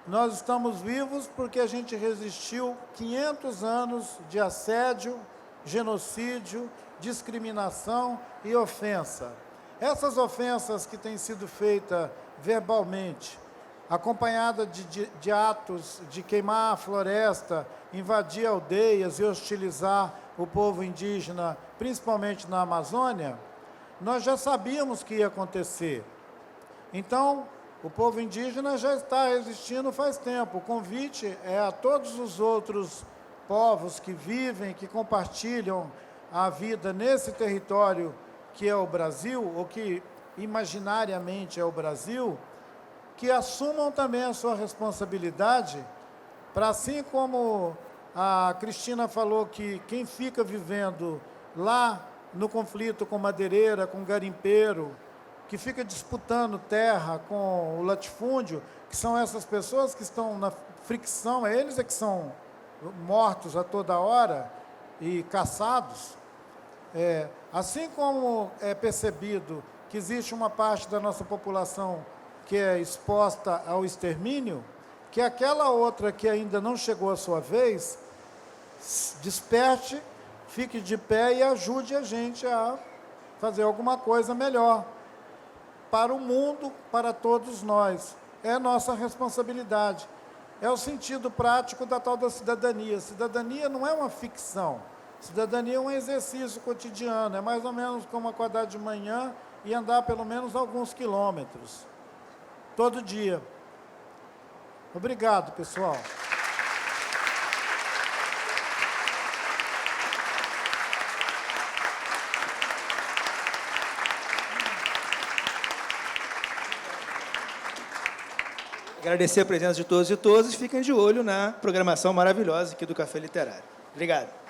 Nós estamos vivos porque a gente resistiu 500 anos de assédio, genocídio, discriminação e ofensa. Essas ofensas que têm sido feitas verbalmente, acompanhada de atos de queimar a floresta, invadir aldeias e hostilizar o povo indígena, principalmente na Amazônia, nós já sabíamos que ia acontecer. Então, o povo indígena já está resistindo faz tempo. O convite é a todos os outros povos que vivem, que compartilham a vida nesse território que é o Brasil, ou que imaginariamente é o Brasil, que assumam também a sua responsabilidade para, assim como a Cristina falou, que quem fica vivendo lá no conflito com madeireira, com garimpeiro, que fica disputando terra com o latifúndio, que são essas pessoas que estão na fricção, eles é que são mortos a toda hora e caçados. Assim como é percebido que existe uma parte da nossa população que é exposta ao extermínio, que aquela outra que ainda não chegou à sua vez, desperte, fique de pé e ajude a gente a fazer alguma coisa melhor para o mundo, para todos nós. É nossa responsabilidade. É o sentido prático da tal da cidadania. Cidadania não é uma ficção. Cidadania é um exercício cotidiano. É mais ou menos como acordar de manhã e andar pelo menos alguns quilômetros. Todo dia. Obrigado, pessoal. Agradecer a presença de todos e todas. Fiquem de olho na programação maravilhosa aqui do Café Literário. Obrigado.